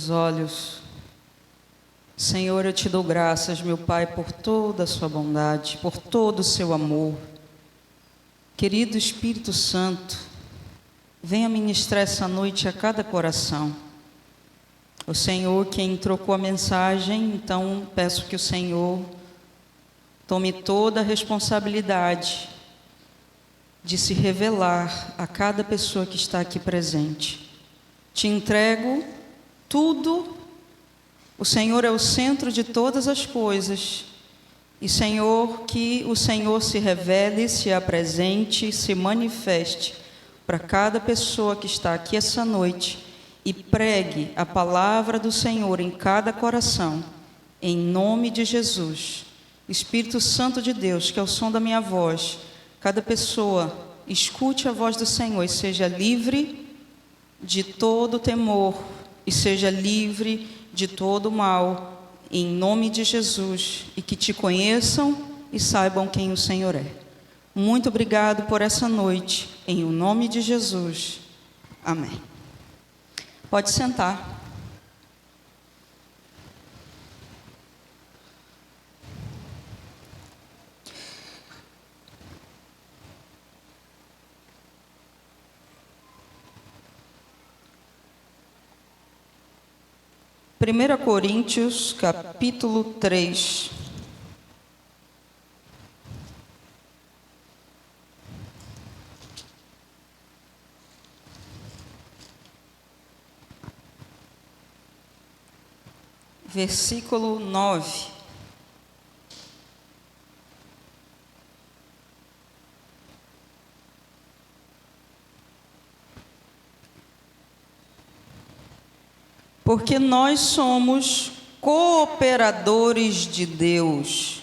seus olhos. Senhor, eu te dou graças, meu Pai, por toda a sua bondade, por todo o seu amor. Querido Espírito Santo, venha ministrar essa noite a cada coração. O Senhor quem trocou a mensagem, então peço que o Senhor tome toda a responsabilidade de se revelar a cada pessoa que está aqui presente. Te entrego tudo. O Senhor é o centro de todas as coisas. E, Senhor, que o Senhor se revele, se apresente, se manifeste para cada pessoa que está aqui essa noite e pregue a palavra do Senhor em cada coração, em nome de Jesus. Espírito Santo de Deus, que é o som da minha voz, cada pessoa escute a voz do Senhor e seja livre de todo temor e seja livre de todo mal, em nome de Jesus, e que te conheçam e saibam quem o Senhor é. Muito obrigado por essa noite, em o nome de Jesus. Amém. Pode sentar. Primeira Coríntios, capítulo 3. Versículo 9. Porque nós somos cooperadores de Deus,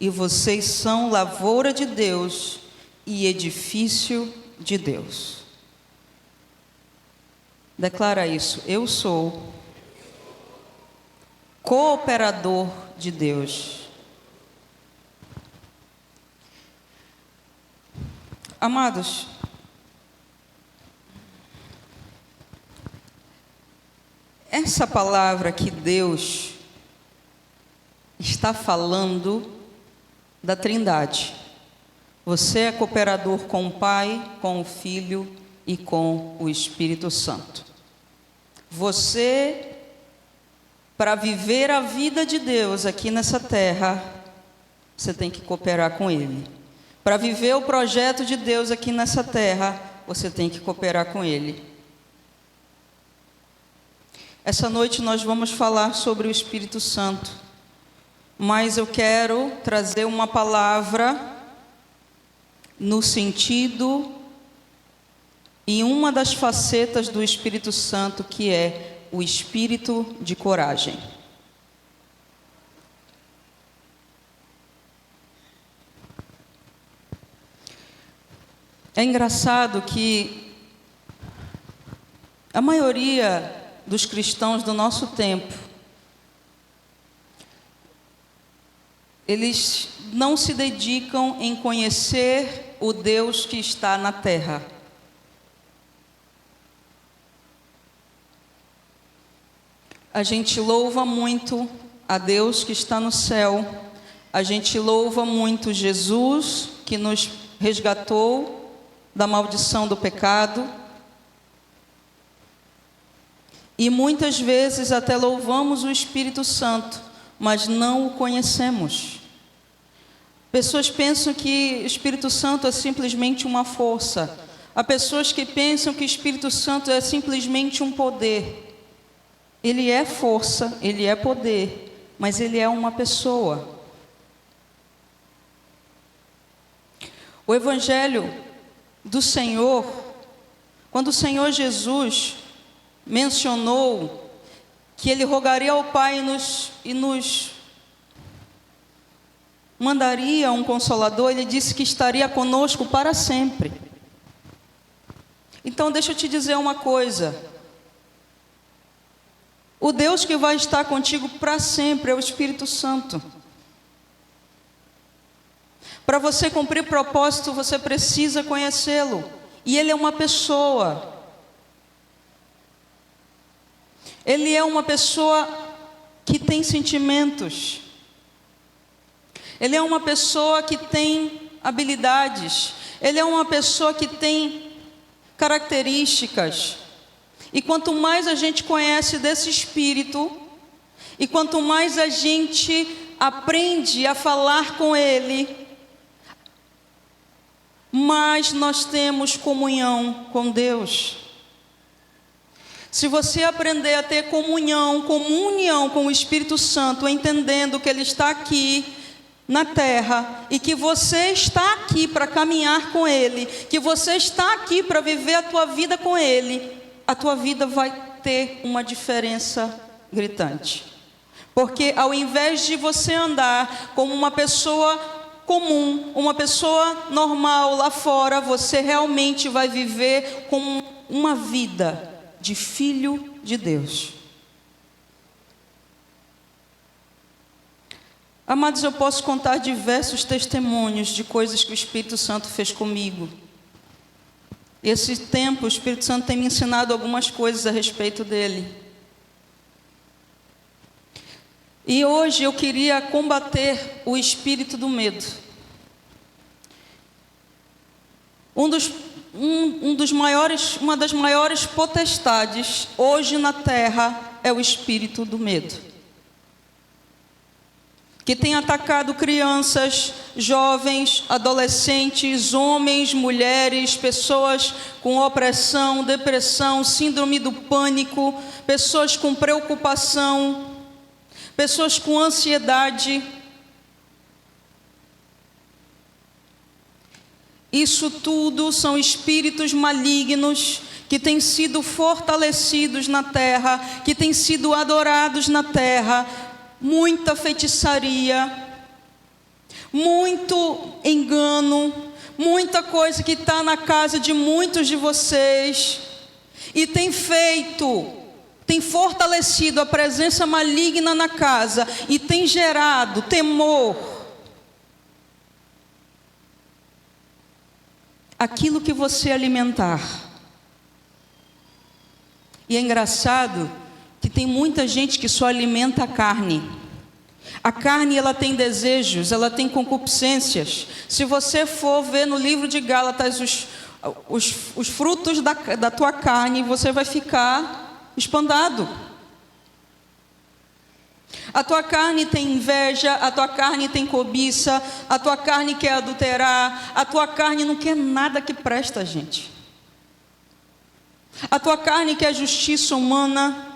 e vocês são lavoura de Deus e edifício de Deus. Declara isso: eu sou cooperador de Deus. Amados, essa palavra que Deus está falando da Trindade. Você é cooperador com o Pai, com o Filho e com o Espírito Santo. Você, para viver a vida de Deus aqui nessa terra, você tem que cooperar com Ele. Para viver o projeto de Deus aqui nessa terra, você tem que cooperar com Ele. Essa noite nós vamos falar sobre o Espírito Santo, mas eu quero trazer uma palavra no sentido e uma das facetas do Espírito Santo, que é o espírito de coragem. É engraçado que a maioria dos cristãos do nosso tempo, eles não se dedicam em conhecer o Deus que está na terra. A gente louva muito a Deus que está no céu, a gente louva muito Jesus que nos resgatou da maldição do pecado, e muitas vezes até louvamos o Espírito Santo, mas não o conhecemos. Pessoas pensam que o Espírito Santo é simplesmente uma força. Há pessoas que pensam que o Espírito Santo é simplesmente um poder. Ele é força, ele é poder, mas ele é uma pessoa. O Evangelho do Senhor, quando o Senhor Jesus mencionou que Ele rogaria ao Pai e nos mandaria um Consolador, Ele disse que estaria conosco para sempre. Então deixa eu te dizer uma coisa: o Deus que vai estar contigo para sempre é o Espírito Santo. Para você cumprir propósito, você precisa conhecê-lo, e Ele é uma pessoa. Ele é uma pessoa que tem sentimentos. Ele é uma pessoa que tem habilidades. Ele é uma pessoa que tem características. E quanto mais a gente conhece desse Espírito, e quanto mais a gente aprende a falar com Ele, mais nós temos comunhão com Deus. Se você aprender a ter comunhão com o Espírito Santo, entendendo que Ele está aqui na terra, e que você está aqui para caminhar com Ele, que você está aqui para viver a tua vida com Ele, a tua vida vai ter uma diferença gritante. Porque ao invés de você andar como uma pessoa comum, uma pessoa normal lá fora, você realmente vai viver com uma vida de filho de Deus. Amados, eu posso contar diversos testemunhos de coisas que o Espírito Santo fez comigo. Esse tempo, o Espírito Santo tem me ensinado algumas coisas a respeito dele. E hoje eu queria combater o espírito do medo. Uma das maiores potestades hoje na terra é o espírito do medo, que tem atacado crianças, jovens, adolescentes, homens, mulheres, pessoas com opressão, depressão, síndrome do pânico, pessoas com preocupação, pessoas com ansiedade. Isso tudo são espíritos malignos que têm sido fortalecidos na terra, que têm sido adorados na terra. Muita feitiçaria, muito engano, muita coisa que está na casa de muitos de vocês, e tem fortalecido a presença maligna na casa, e tem gerado temor. Aquilo que você alimentar. E é engraçado que tem muita gente que só alimenta a carne. A carne, ela tem desejos, ela tem concupiscências. Se você for ver no livro de Gálatas os frutos da tua carne, você vai ficar espantado. A tua carne tem inveja, a tua carne tem cobiça, a tua carne quer adulterar, a tua carne não quer nada que presta, gente. A tua carne quer justiça humana.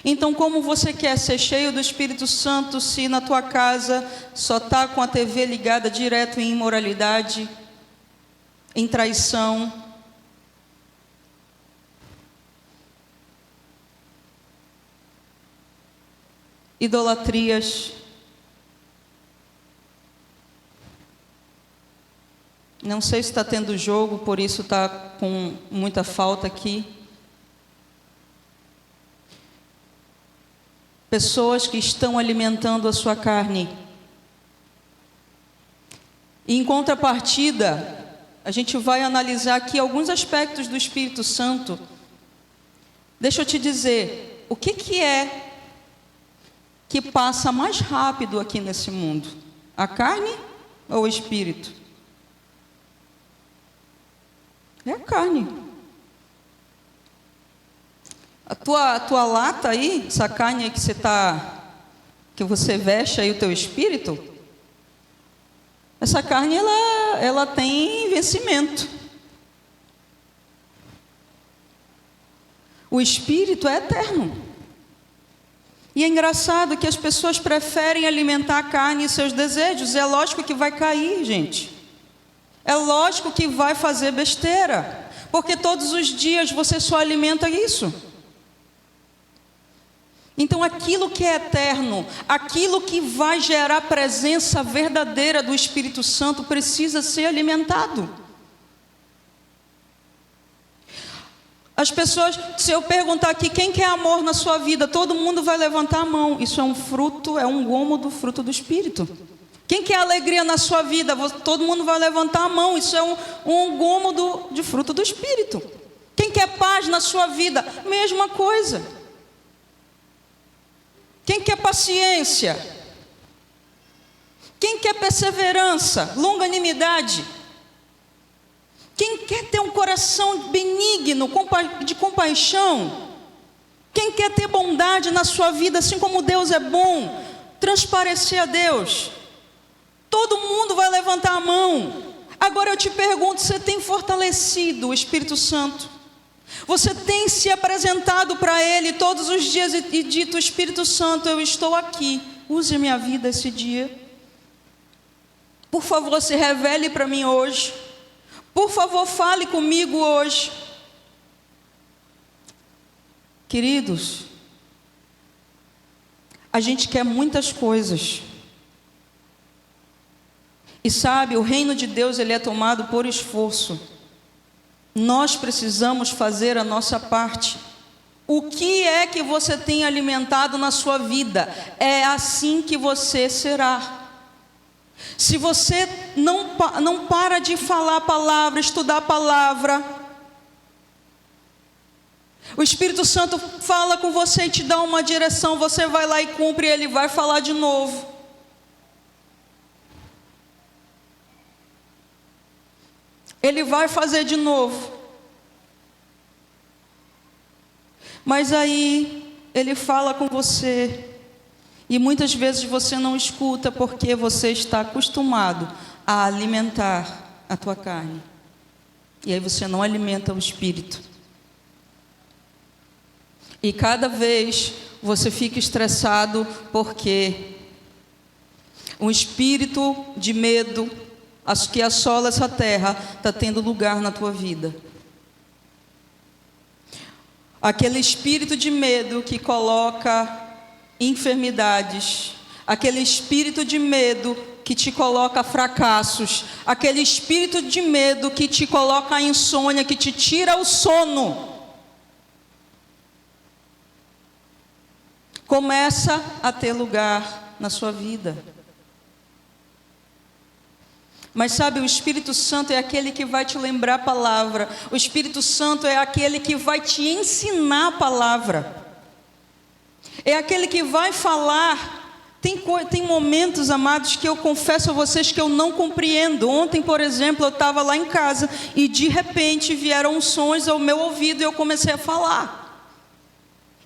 Então, como você quer ser cheio do Espírito Santo se na tua casa só está com a TV ligada direto em imoralidade, em traição? Idolatrias. Não sei se está tendo jogo, por isso está com muita falta aqui. Pessoas que estão alimentando a sua carne. E em contrapartida, a gente vai analisar aqui alguns aspectos do Espírito Santo. Deixa eu te dizer, o que é que passa mais rápido aqui nesse mundo? A carne ou o Espírito? É a carne. A tua lata aí, essa carne aí que você veste aí o teu espírito, essa carne ela tem vencimento. O espírito é eterno. E é engraçado que as pessoas preferem alimentar a carne e seus desejos. É lógico que vai cair, gente. É lógico que vai fazer besteira, porque todos os dias você só alimenta isso. Então aquilo que é eterno, aquilo que vai gerar a presença verdadeira do Espírito Santo precisa ser alimentado. As pessoas, se eu perguntar aqui quem quer amor na sua vida, todo mundo vai levantar a mão. Isso é um fruto, é um gomo do fruto do Espírito. Quem quer alegria na sua vida, todo mundo vai levantar a mão. Isso é um gomo de fruto do Espírito. Quem Quem quer paz na sua vida? Mesma coisa. Quem quer paciência? Quem quer perseverança, longanimidade? Quem quer ter um coração benigno, de compaixão? Quem quer ter bondade na sua vida, assim como Deus é bom, transparecer a Deus? Todo mundo vai levantar a mão. Agora eu te pergunto, você tem fortalecido o Espírito Santo? Você tem se apresentado para Ele todos os dias e dito: Espírito Santo, eu estou aqui, use a minha vida esse dia. Por favor, se revele para mim hoje. Por favor, fale comigo hoje. Queridos, a gente quer muitas coisas. E sabe, o reino de Deus, ele é tomado por esforço. Nós precisamos fazer a nossa parte. O que é que você tem alimentado na sua vida? É assim que você será. Se você não para de falar a palavra, estudar a palavra, o Espírito Santo fala com você e te dá uma direção, você vai lá e cumpre, e Ele vai falar de novo. Ele vai fazer de novo. Mas aí Ele fala com você, e muitas vezes você não escuta porque você está acostumado a alimentar a tua carne. E aí você não alimenta o Espírito. E cada vez você fica estressado porque um espírito de medo que assola essa terra está tendo lugar na tua vida. Aquele espírito de medo que coloca enfermidades, aquele espírito de medo que te coloca fracassos, aquele espírito de medo que te coloca a insônia, que te tira o sono, começa a ter lugar na sua vida. Mas sabe, o Espírito Santo é aquele que vai te lembrar a palavra. O Espírito Santo é aquele que vai te ensinar a palavra. É aquele que vai falar. Tem momentos, amados, que eu confesso a vocês que eu não compreendo. Ontem, por exemplo, eu estava lá em casa e de repente vieram sons ao meu ouvido e eu comecei a falar.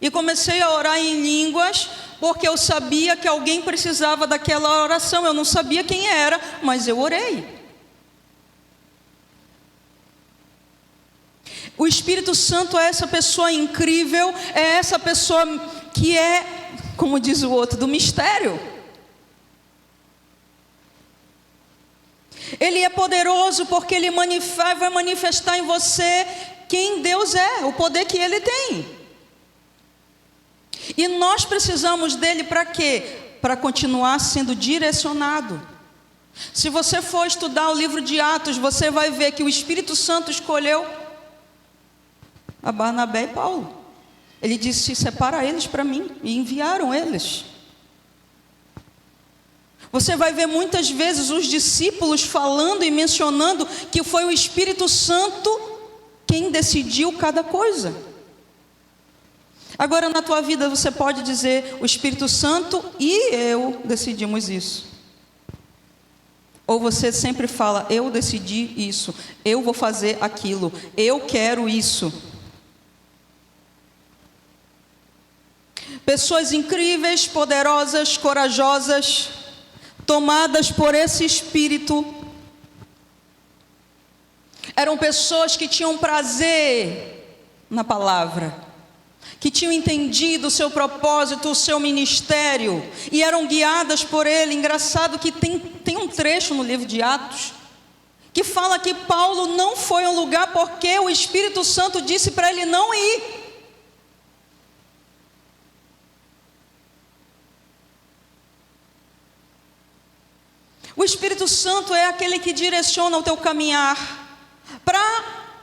E comecei a orar em línguas, porque eu sabia que alguém precisava daquela oração. Eu não sabia quem era, mas eu orei. O Espírito Santo é essa pessoa incrível, é essa pessoa que é, como diz o outro, do mistério. Ele é poderoso porque Ele vai manifestar em você quem Deus é, o poder que Ele tem. E nós precisamos dele para quê? Para continuar sendo direcionado. Se você for estudar o livro de Atos, você vai ver que o Espírito Santo escolheu a Barnabé e Paulo. Ele disse: separa eles para mim, e enviaram eles. Você vai ver muitas vezes os discípulos falando e mencionando que foi o Espírito Santo quem decidiu cada coisa. Agora na tua vida você pode dizer: o Espírito Santo e eu decidimos isso. Ou você sempre fala: eu decidi isso, eu vou fazer aquilo, eu quero isso. Pessoas incríveis, poderosas, corajosas, tomadas por esse Espírito, eram pessoas que tinham prazer na palavra, que tinham entendido o seu propósito, o seu ministério, e eram guiadas por ele. Engraçado que tem um trecho no livro de Atos, que fala que Paulo não foi a um lugar porque o Espírito Santo disse para ele não ir. O Espírito Santo é aquele que direciona o teu caminhar, para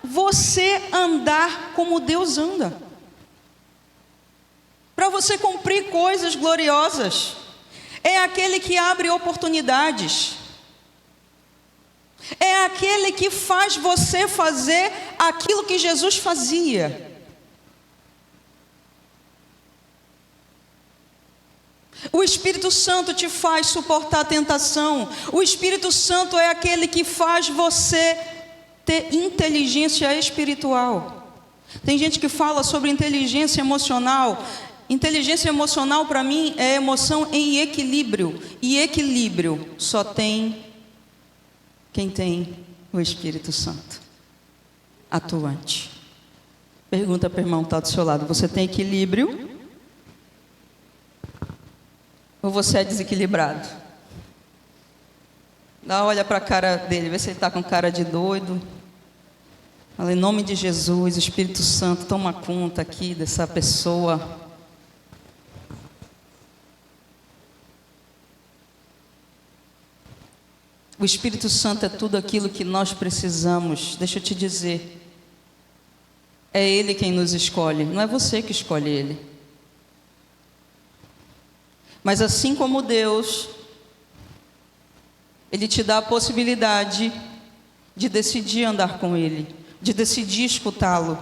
você andar como Deus anda, para você cumprir coisas gloriosas. É aquele que abre oportunidades, é aquele que faz você fazer aquilo que Jesus fazia. O Espírito Santo te faz suportar a tentação. O Espírito Santo é aquele que faz você ter inteligência espiritual. Tem gente que fala sobre inteligência emocional. Inteligência emocional para mim é emoção em equilíbrio. E equilíbrio só tem quem tem o Espírito Santo atuante. Pergunta para o irmão que está do seu lado: você tem equilíbrio? Ou você é desequilibrado? Olha para a cara dele, vê se ele está com cara de doido. Fala, em nome de Jesus, Espírito Santo, toma conta aqui dessa pessoa. O Espírito Santo é tudo aquilo que nós precisamos. Deixa eu te dizer, é Ele quem nos escolhe, não é você que escolhe Ele. Mas assim como Deus, Ele te dá a possibilidade de decidir andar com Ele, de decidir escutá-lo.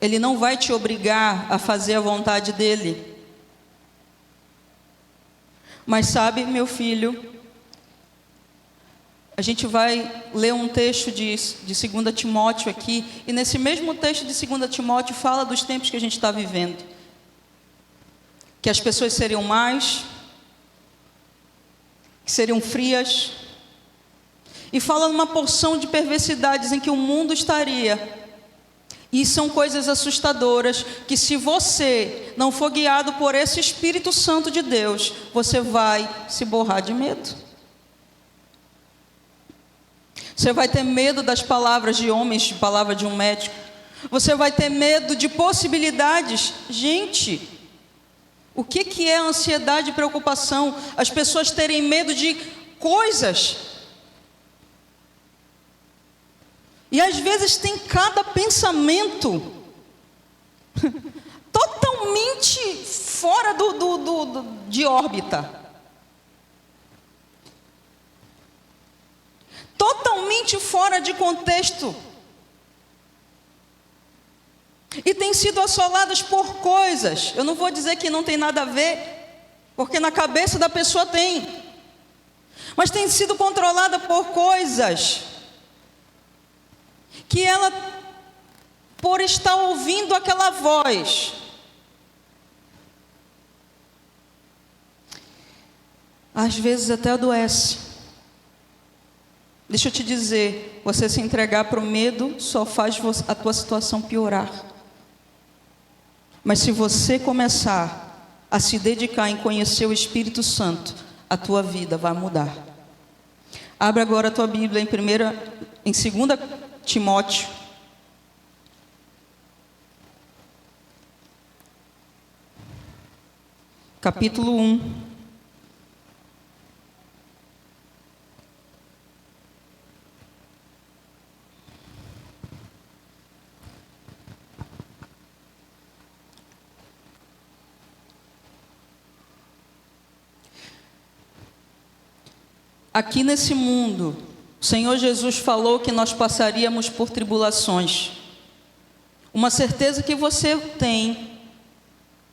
Ele não vai te obrigar a fazer a vontade dEle. Mas sabe, meu filho, a gente vai ler um texto de 2 Timóteo aqui, e nesse mesmo texto de 2 Timóteo fala dos tempos que a gente está vivendo. Que as pessoas seriam más, que seriam frias, e fala numa porção de perversidades em que o mundo estaria. E são coisas assustadoras, que se você não for guiado por esse Espírito Santo de Deus, você vai se borrar de medo. Você vai ter medo das palavras de homens, de palavra de um médico. Você vai ter medo de possibilidades. Gente, o que é ansiedade e preocupação? As pessoas terem medo de coisas. E às vezes tem cada pensamento totalmente fora de órbita. Totalmente fora de contexto. E têm sido assoladas por coisas. Eu não vou dizer que não tem nada a ver, porque na cabeça da pessoa tem. Mas tem sido controlada por coisas que ela, por estar ouvindo aquela voz, às vezes até adoece. Deixa eu te dizer, você se entregar para o medo só faz a tua situação piorar. Mas se você começar a se dedicar em conhecer o Espírito Santo, a tua vida vai mudar. Abre agora a tua Bíblia em 2 Timóteo. Capítulo 1. Aqui nesse mundo, o Senhor Jesus falou que nós passaríamos por tribulações. Uma certeza que você tem.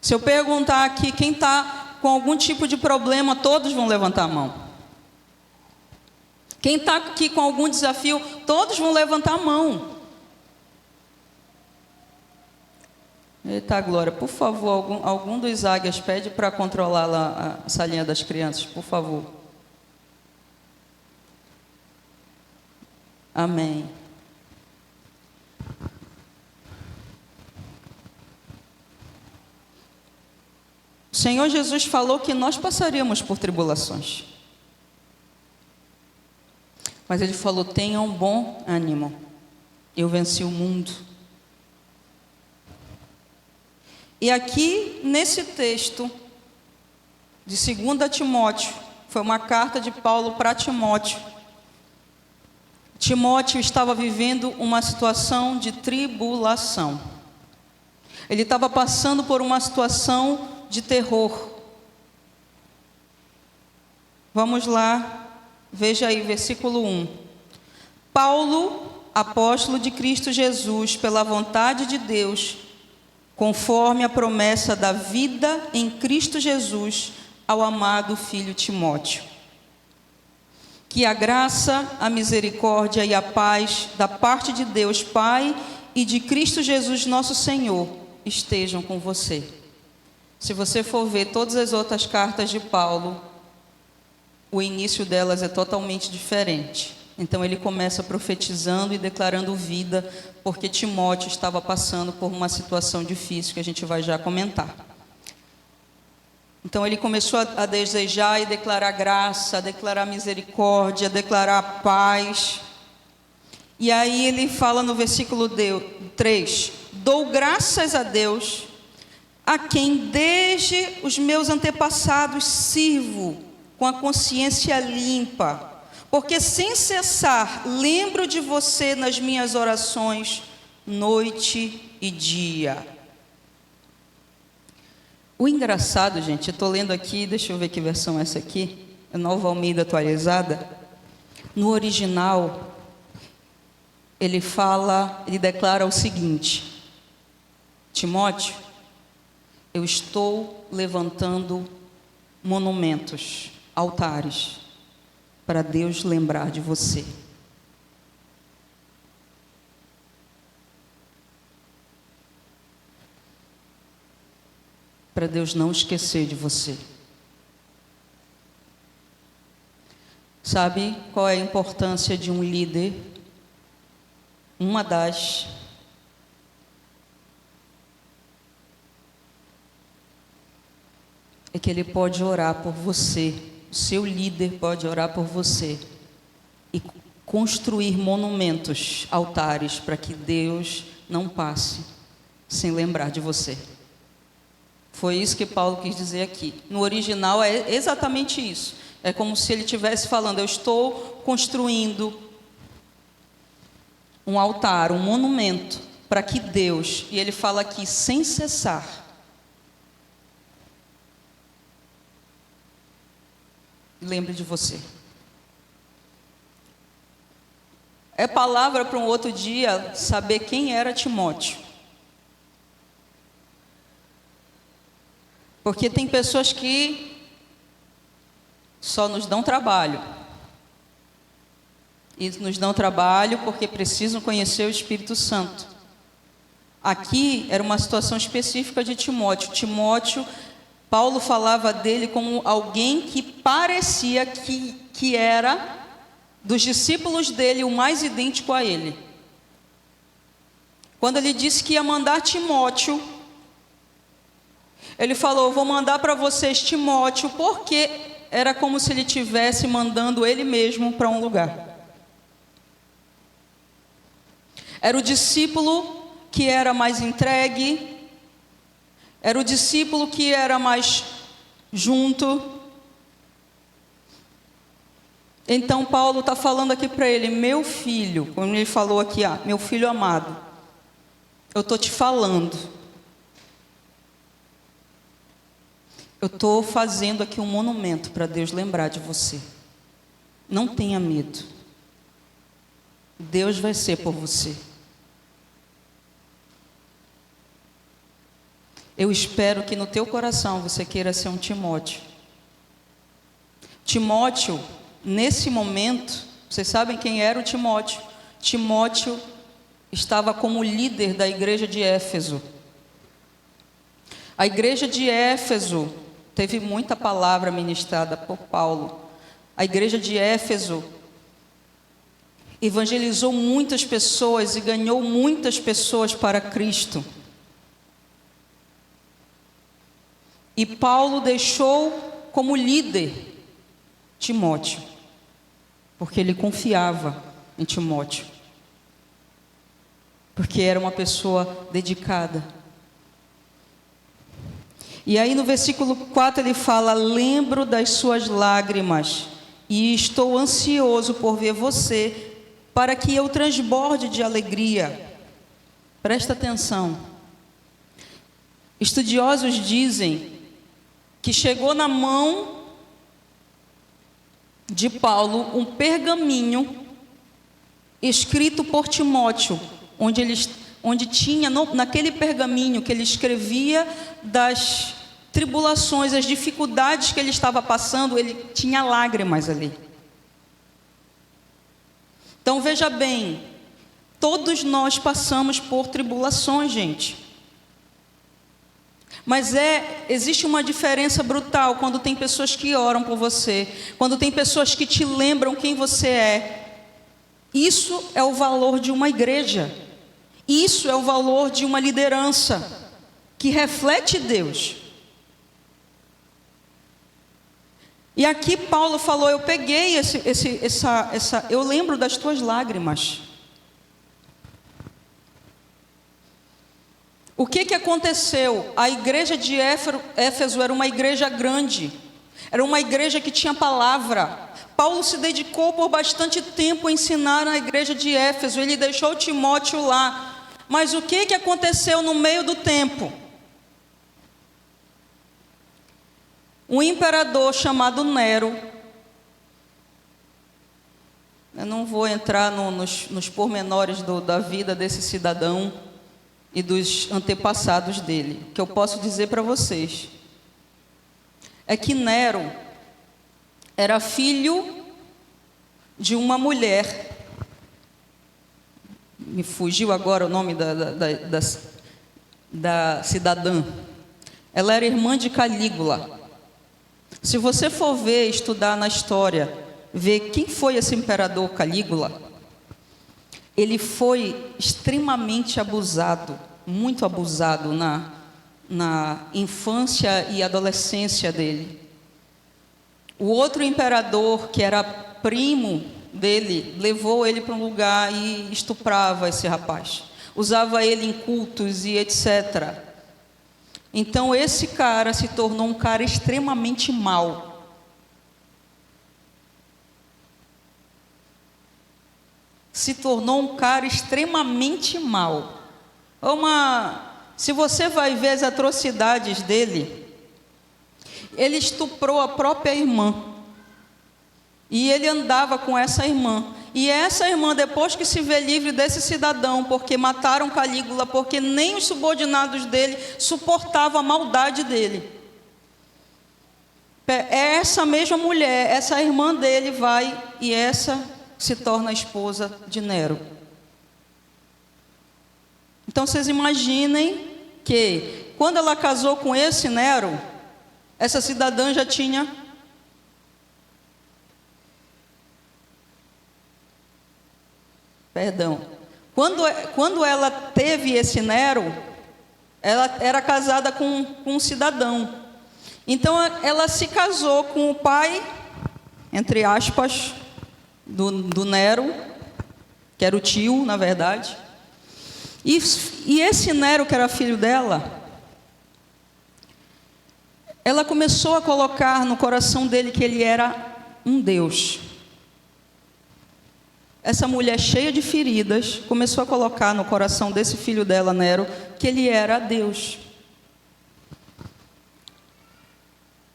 Se eu perguntar aqui quem está com algum tipo de problema, todos vão levantar a mão. Quem está aqui com algum desafio, todos vão levantar a mão. Eita glória, por favor, algum dos águias pede para controlar lá a salinha das crianças, por favor. Amém. O Senhor Jesus falou que nós passaríamos por tribulações. Mas Ele falou, tenham bom ânimo. Eu venci o mundo. E aqui, nesse texto de 2 Timóteo, foi uma carta de Paulo para Timóteo. Timóteo estava vivendo uma situação de tribulação. Ele estava passando por uma situação de terror. Vamos lá, veja aí, versículo 1. Paulo, apóstolo de Cristo Jesus, pela vontade de Deus, conforme a promessa da vida em Cristo Jesus, ao amado filho Timóteo. Que a graça, a misericórdia e a paz da parte de Deus Pai e de Cristo Jesus nosso Senhor estejam com você. Se você for ver todas as outras cartas de Paulo, o início delas é totalmente diferente. Então ele começa profetizando e declarando vida, porque Timóteo estava passando por uma situação difícil que a gente vai já comentar. Então ele começou a desejar e declarar graça, a declarar misericórdia, a declarar paz. E aí ele fala no versículo 3: dou graças a Deus, a quem desde os meus antepassados sirvo com a consciência limpa, porque sem cessar lembro de você nas minhas orações, noite e dia. O engraçado, gente, eu estou lendo aqui, deixa eu ver que versão é essa aqui, a Nova Almeida atualizada. No original, ele declara o seguinte: Timóteo, eu estou levantando monumentos, altares, para Deus lembrar de você. Para Deus não esquecer de você. Sabe qual é a importância de um líder? Uma das é que ele pode orar por você, o seu líder pode orar por você e construir monumentos, altares, para que Deus não passe sem lembrar de você. Foi isso que Paulo quis dizer aqui. No original é exatamente isso. É como se ele estivesse falando: eu estou construindo um altar, um monumento, para que Deus, e ele fala aqui, sem cessar, lembre de você. É palavra para um outro dia saber quem era Timóteo. Porque tem pessoas que só nos dão trabalho. E nos dão trabalho porque precisam conhecer o Espírito Santo. Aqui era uma situação específica de Timóteo. Timóteo, Paulo falava dele como alguém que parecia que era, dos discípulos dele, o mais idêntico a ele. Quando ele disse que ia mandar Timóteo, ele falou: vou mandar para vocês Timóteo, porque era como se ele estivesse mandando ele mesmo para um lugar. Era o discípulo que era mais entregue, era o discípulo que era mais junto. Então Paulo está falando aqui para ele: meu filho, como ele falou aqui, meu filho amado, eu estou te falando. Eu estou fazendo aqui um monumento para Deus lembrar de você. Não tenha medo. Deus vai ser por você. Eu espero que no teu coração você queira ser um Timóteo. Timóteo, nesse momento, vocês sabem quem era o Timóteo? Timóteo estava como líder da igreja de Éfeso. A igreja de Éfeso teve muita palavra ministrada por Paulo. A igreja de Éfeso evangelizou muitas pessoas e ganhou muitas pessoas para Cristo. E Paulo deixou como líder Timóteo, porque ele confiava em Timóteo, porque era uma pessoa dedicada. E aí no versículo 4 ele fala: lembro das suas lágrimas e estou ansioso por ver você, para que eu transborde de alegria. Presta atenção. Estudiosos dizem que chegou na mão de Paulo um pergaminho escrito por Timóteo, onde tinha, naquele pergaminho que ele escrevia das tribulações, as dificuldades que ele estava passando, ele tinha lágrimas ali. Então veja bem, todos nós passamos por tribulações, gente. Mas existe uma diferença brutal quando tem pessoas que oram por você, quando tem pessoas que te lembram quem você é. Isso é o valor de uma igreja. Isso é o valor de uma liderança que reflete Deus. E aqui Paulo falou, eu peguei eu lembro das tuas lágrimas. O que aconteceu? A igreja de Éfeso era uma igreja grande, era uma igreja que tinha palavra. Paulo se dedicou por bastante tempo a ensinar na igreja de Éfeso, ele deixou Timóteo lá. Mas o que aconteceu no meio do tempo? Um imperador chamado Nero, eu não vou entrar nos pormenores da vida desse cidadão e dos antepassados dele. O que eu posso dizer para vocês é que Nero era filho de uma mulher, me fugiu agora o nome da cidadã, ela era irmã de Calígula. Se você for estudar na história, ver quem foi esse imperador Calígula, ele foi extremamente abusado, muito abusado na infância e adolescência dele. O outro imperador, que era primo dele, levou ele para um lugar e estuprava esse rapaz. Usava ele em cultos e etc. Então esse cara se tornou um cara extremamente mau. Se tornou um cara extremamente mau. Se você vai ver as atrocidades dele, ele estuprou a própria irmã. E ele andava com essa irmã. E essa irmã, depois que se vê livre desse cidadão, porque mataram Calígula, porque nem os subordinados dele suportavam a maldade dele. Essa mesma mulher, essa irmã dele vai e essa se torna a esposa de Nero. Então vocês imaginem que quando ela casou com esse Nero, essa cidadã já tinha quando ela teve esse Nero, ela era casada com um cidadão. Então ela se casou com o pai, entre aspas, do Nero, que era o tio, na verdade. E esse Nero, que era filho dela, ela começou a colocar no coração dele que ele era um Deus. Essa mulher cheia de feridas começou a colocar no coração desse filho dela, Nero, que ele era Deus.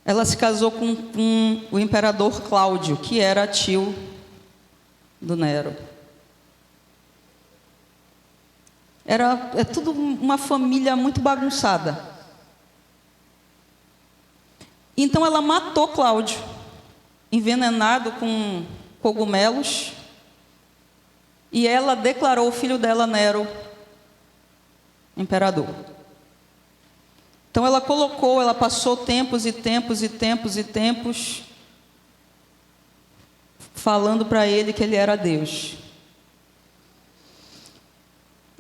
Ela se casou com o imperador Cláudio, que era tio do Nero. É tudo uma família muito bagunçada. Então ela matou Cláudio, envenenado com cogumelos. E ela declarou o filho dela, Nero, imperador. Então ela passou tempos e tempos e tempos e tempos falando para ele que ele era Deus.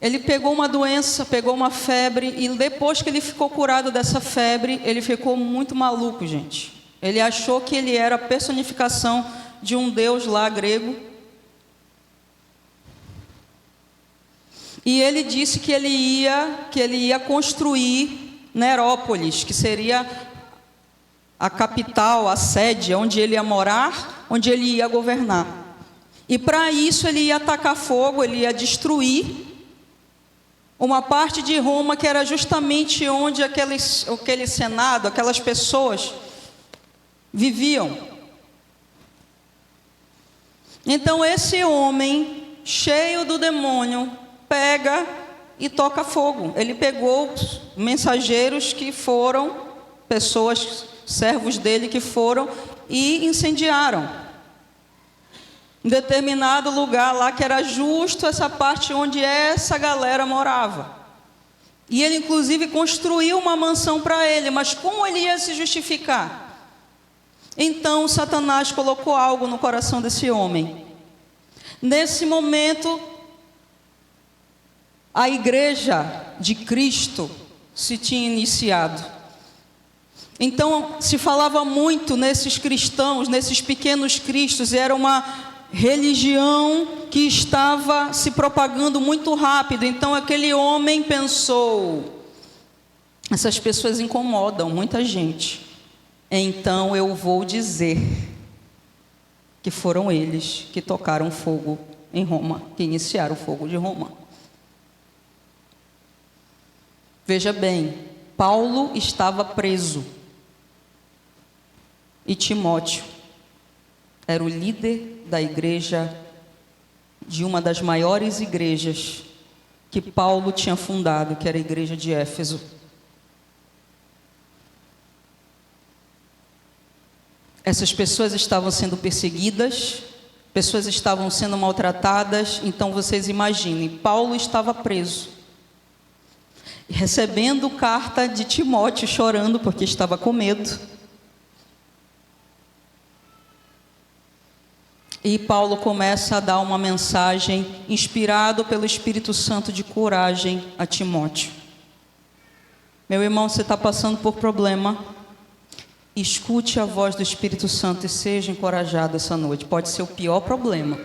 Ele pegou uma doença, pegou uma febre, e depois que ele ficou curado dessa febre, ele ficou muito maluco, gente. Ele achou que ele era a personificação de um deus lá grego. E ele disse que ele ia construir Nerópolis, que seria a capital, a sede, onde ele ia morar, onde ele ia governar. E para isso ele ia atacar fogo, ele ia destruir uma parte de Roma que era justamente onde aquele senado, aquelas pessoas viviam. Então esse homem cheio do demônio, pega e toca fogo. Ele pegou mensageiros que foram, pessoas, servos dele que foram e incendiaram. Em determinado lugar lá, que era justo essa parte onde essa galera morava. E ele inclusive construiu uma mansão para ele, mas como ele ia se justificar? Então Satanás colocou algo no coração desse homem. Nesse momento, a igreja de Cristo se tinha iniciado. Então se falava muito nesses cristãos, nesses pequenos cristos, e era uma religião que estava se propagando muito rápido. Então aquele homem pensou: essas pessoas incomodam muita gente, então eu vou dizer que foram eles que tocaram fogo em Roma, que iniciaram o fogo de Roma. Veja bem, Paulo estava preso e Timóteo era o líder da igreja, de uma das maiores igrejas que Paulo tinha fundado, que era a igreja de Éfeso. Essas pessoas estavam sendo perseguidas, pessoas estavam sendo maltratadas. Então vocês imaginem, Paulo estava preso, recebendo carta de Timóteo, chorando porque estava com medo. E Paulo começa a dar uma mensagem, inspirado pelo Espírito Santo, de coragem a Timóteo. Meu irmão, você está passando por problema, escute a voz do Espírito Santo e seja encorajado essa noite. Pode ser o pior problema.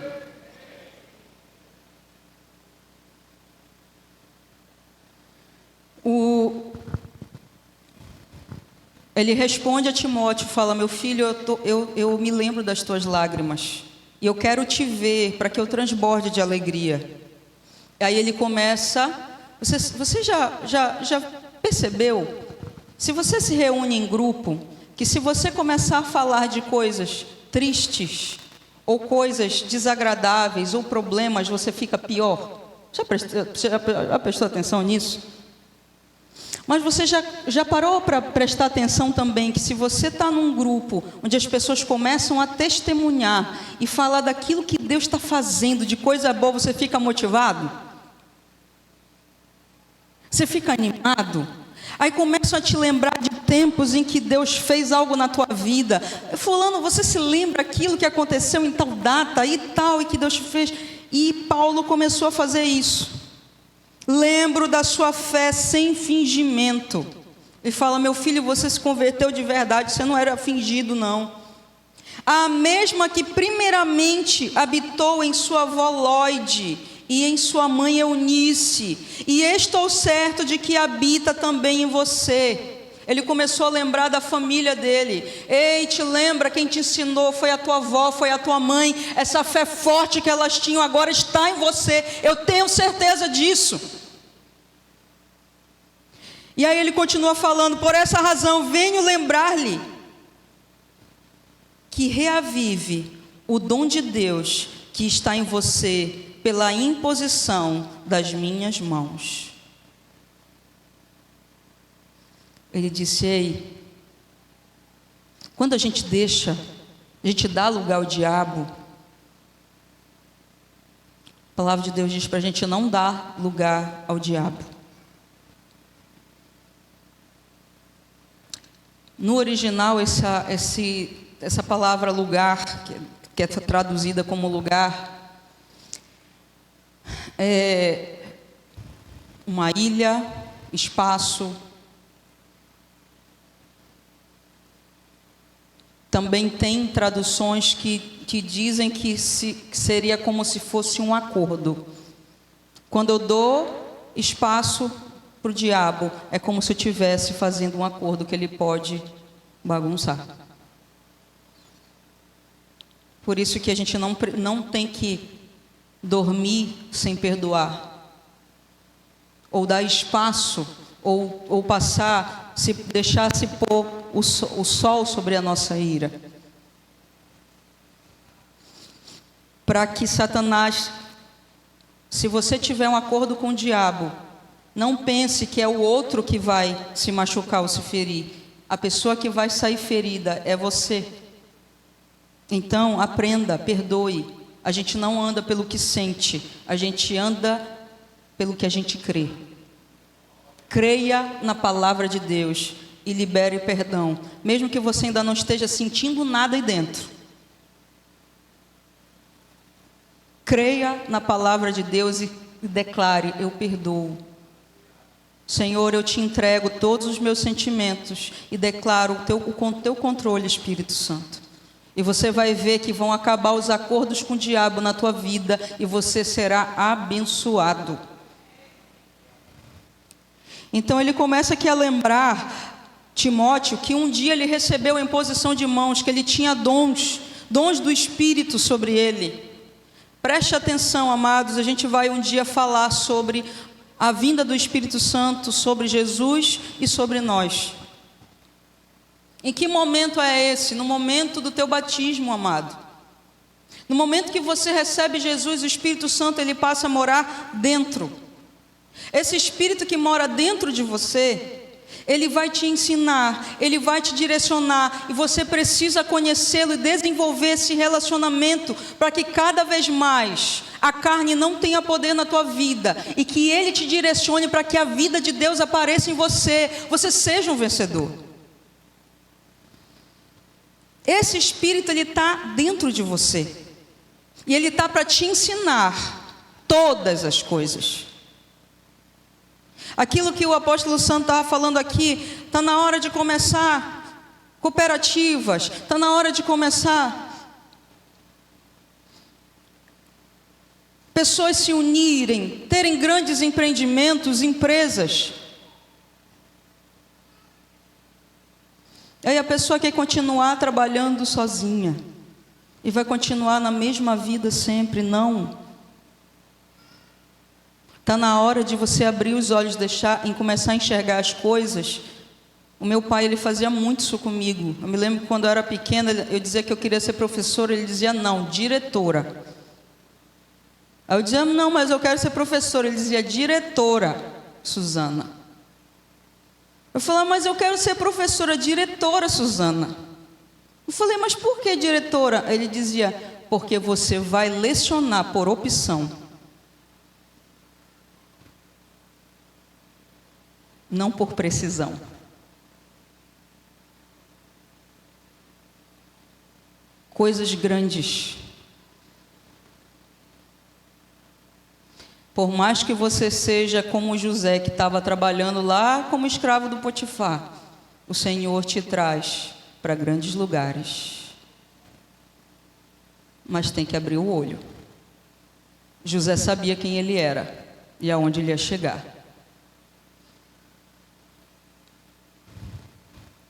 Ele responde a Timóteo, fala: meu filho, eu me lembro das tuas lágrimas, e eu quero te ver para que eu transborde de alegria. E aí ele começa, você já percebeu? Se você se reúne em grupo, que se você começar a falar de coisas tristes, ou coisas desagradáveis, ou problemas, você fica pior? Já prestou atenção nisso? Mas você já parou para prestar atenção também que se você está num grupo onde as pessoas começam a testemunhar e falar daquilo que Deus está fazendo, de coisa boa, você fica motivado? Você fica animado? Aí começam a te lembrar de tempos em que Deus fez algo na tua vida. Fulano, você se lembra aquilo que aconteceu em tal data e tal, e que Deus fez? E Paulo começou a fazer isso. Lembro da sua fé sem fingimento. Ele fala: meu filho, você se converteu de verdade, você não era fingido não. A mesma que primeiramente habitou em sua avó Lóide e em sua mãe Eunice, e estou certo de que habita também em você. Ele começou a lembrar da família dele. Ei, te lembra quem te ensinou? Foi a tua avó, foi a tua mãe. Essa fé forte que elas tinham agora está em você. Eu tenho certeza disso. E aí ele continua falando: por essa razão venho lembrar-lhe que reavive o dom de Deus que está em você pela imposição das minhas mãos. Ele disse: ei, quando a gente dá lugar ao diabo, a palavra de Deus diz para a gente não dar lugar ao diabo. No original, essa palavra lugar, que é traduzida como lugar, é uma ilha, espaço. Também tem traduções que dizem que seria como se fosse um acordo. Quando eu dou espaço para o diabo, é como se eu estivesse fazendo um acordo que ele pode bagunçar. Por isso que a gente não tem que dormir sem perdoar, ou dar espaço, ou deixar se pôr o sol sobre a nossa ira, para que Satanás Se você tiver um acordo com o diabo, não pense que é o outro que vai se machucar ou se ferir. A pessoa que vai sair ferida é você. Então, aprenda, perdoe. A gente não anda pelo que sente, a gente anda pelo que a gente crê. Creia na palavra de Deus e libere perdão, mesmo que você ainda não esteja sentindo nada aí dentro. Creia na palavra de Deus e declare: eu perdoo. Senhor, eu te entrego todos os meus sentimentos e declaro o teu controle, Espírito Santo. E você vai ver que vão acabar os acordos com o diabo na tua vida e você será abençoado. Então ele começa aqui a lembrar Timóteo que um dia ele recebeu a imposição de mãos, que ele tinha dons do Espírito sobre ele. Preste atenção, amados, a gente vai um dia falar sobre a vinda do Espírito Santo, sobre Jesus e sobre nós. Em que momento é esse? No momento do teu batismo, amado. No momento que você recebe Jesus, o Espírito Santo, ele passa a morar dentro. Esse Espírito que mora dentro de você, ele vai te ensinar, ele vai te direcionar, e você precisa conhecê-lo e desenvolver esse relacionamento, para que cada vez mais a carne não tenha poder na tua vida, e que ele te direcione para que a vida de Deus apareça em você, você seja um vencedor. Esse Espírito, ele está dentro de você, e ele está para te ensinar todas as coisas. Aquilo que o apóstolo Santo estava falando aqui, está na hora de começar cooperativas, está na hora de começar pessoas se unirem, terem grandes empreendimentos, empresas. Aí a pessoa quer continuar trabalhando sozinha e vai continuar na mesma vida sempre. Não. Está na hora de você abrir os olhos, e começar a enxergar as coisas. O meu pai, ele fazia muito isso comigo. Eu me lembro que quando eu era pequena, eu dizia que eu queria ser professora, ele dizia não, diretora. Aí eu dizia, não, mas eu quero ser professora. Ele dizia, diretora, Suzana. Eu falei, mas eu quero ser professora, diretora, Suzana. Eu falei, mas por que diretora? Ele dizia, porque você vai lecionar por opção, não por precisão. Coisas grandes. Por mais que você seja como José, que estava trabalhando lá como escravo do Potifar, o Senhor te traz para grandes lugares. Mas tem que abrir o olho. José sabia quem ele era e aonde ele ia chegar.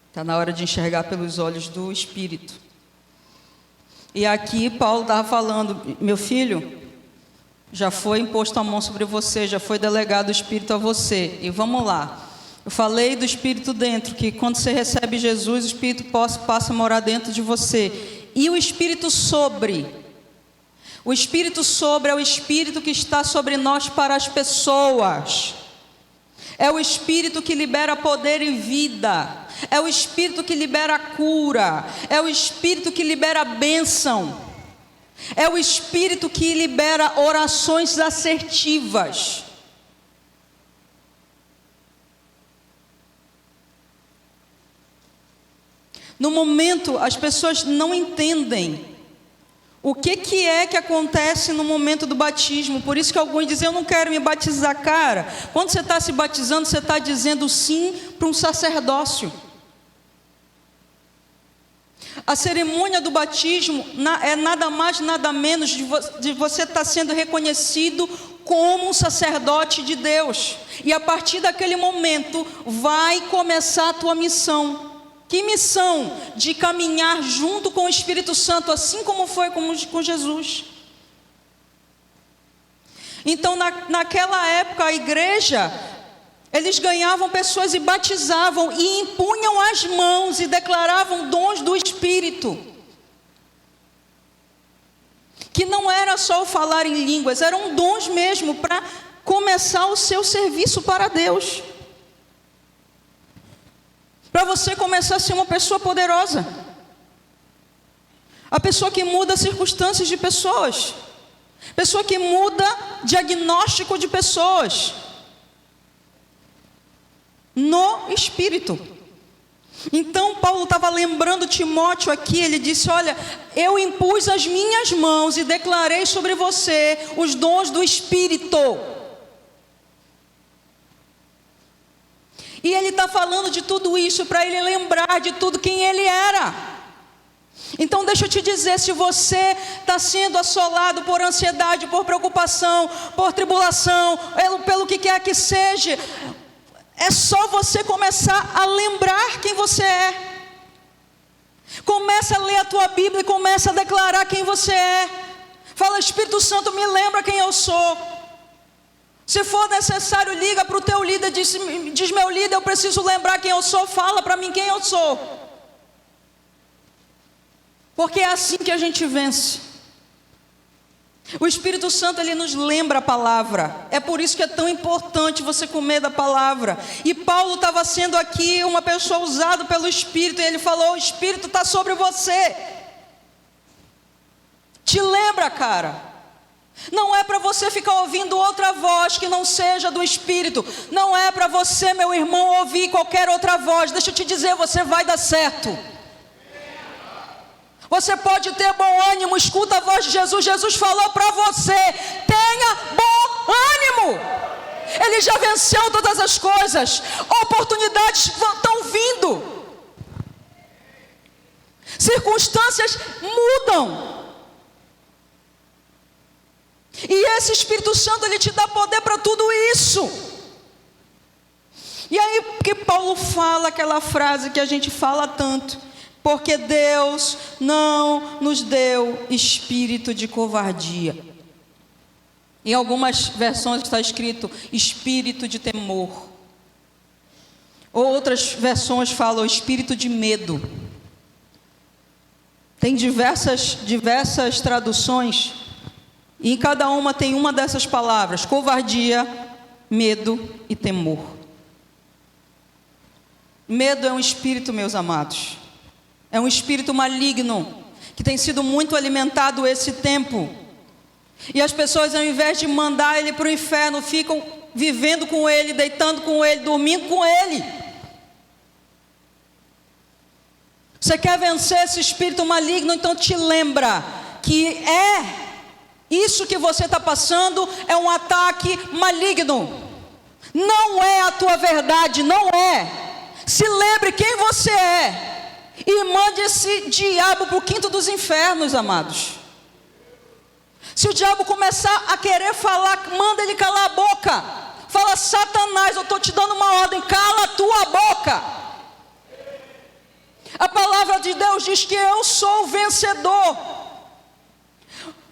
Está na hora de enxergar pelos olhos do Espírito. E aqui Paulo estava falando, meu filho, já foi imposto a mão sobre você, já foi delegado o Espírito a você. E vamos lá. Eu falei do Espírito dentro, que quando você recebe Jesus, o Espírito passa a morar dentro de você. E o Espírito sobre. O Espírito sobre é o Espírito que está sobre nós para as pessoas. É o Espírito que libera poder e vida. É o Espírito que libera cura. É o Espírito que libera bênção. É o Espírito que libera orações assertivas. No momento, as pessoas não entendem o que é que acontece no momento do batismo. Por isso que alguns dizem, eu não quero me batizar. Cara, quando você está se batizando, você está dizendo sim para um sacerdócio. A cerimônia do batismo é nada mais, nada menos de você estar sendo reconhecido como um sacerdote de Deus. E a partir daquele momento vai começar a tua missão. Que missão? De caminhar junto com o Espírito Santo, assim como foi com Jesus. Então naquela época a igreja, eles ganhavam pessoas e batizavam, e impunham as mãos e declaravam dons do Espírito. que não era só o falar em línguas, eram dons mesmo para começar o seu serviço para Deus. Para você começar a ser uma pessoa poderosa. A pessoa que muda circunstâncias de pessoas. Pessoa que muda diagnóstico de pessoas. No Espírito. Então Paulo estava lembrando Timóteo aqui, ele disse: olha, eu impus as minhas mãos e declarei sobre você os dons do Espírito. E ele está falando de tudo isso para ele lembrar de tudo quem ele era. Então deixa eu te dizer, se você está sendo assolado por ansiedade, por preocupação, por tribulação, pelo que quer que seja, é só você começar a lembrar quem você é. Começa a ler a tua Bíblia e começa a declarar quem você é. Fala: Espírito Santo, me lembra quem eu sou. Se for necessário, liga para o teu líder, diz: meu líder, eu preciso lembrar quem eu sou, fala para mim quem eu sou. Porque é assim que a gente vence. O Espírito Santo, ele nos lembra a palavra. É por isso que é tão importante você comer da palavra. E Paulo estava sendo aqui uma pessoa usada pelo Espírito, e ele falou: o Espírito está sobre você. Te lembra, cara. Não é para você ficar ouvindo outra voz que não seja do Espírito. Não é para você, meu irmão, ouvir qualquer outra voz. Deixa eu te dizer, você vai dar certo. Você pode ter bom ânimo, escuta a voz de Jesus. Jesus falou para você: tenha bom ânimo. Ele já venceu todas as coisas. Oportunidades estão vindo. Circunstâncias mudam. E esse Espírito Santo, ele te dá poder para tudo isso. E aí que Paulo fala aquela frase que a gente fala tanto: porque Deus não nos deu espírito de covardia. Em algumas versões está escrito espírito de temor. Outras versões falam espírito de medo. Tem diversas traduções, e em cada uma tem uma dessas palavras: covardia, medo e temor. Medo é um espírito, meus amados. É um espírito maligno, que tem sido muito alimentado esse tempo. E as pessoas, ao invés de mandar ele para o inferno, ficam vivendo com ele, deitando com ele, dormindo com ele. Você quer vencer esse espírito maligno? Então te lembra que isso que você está passando é um ataque maligno. Não é a tua verdade, não é. Se lembre quem você é. E mande esse diabo para o quinto dos infernos, amados. Se o diabo começar a querer falar, manda ele calar a boca. Fala: Satanás, eu estou te dando uma ordem, cala a tua boca. A palavra de Deus diz que eu sou o vencedor.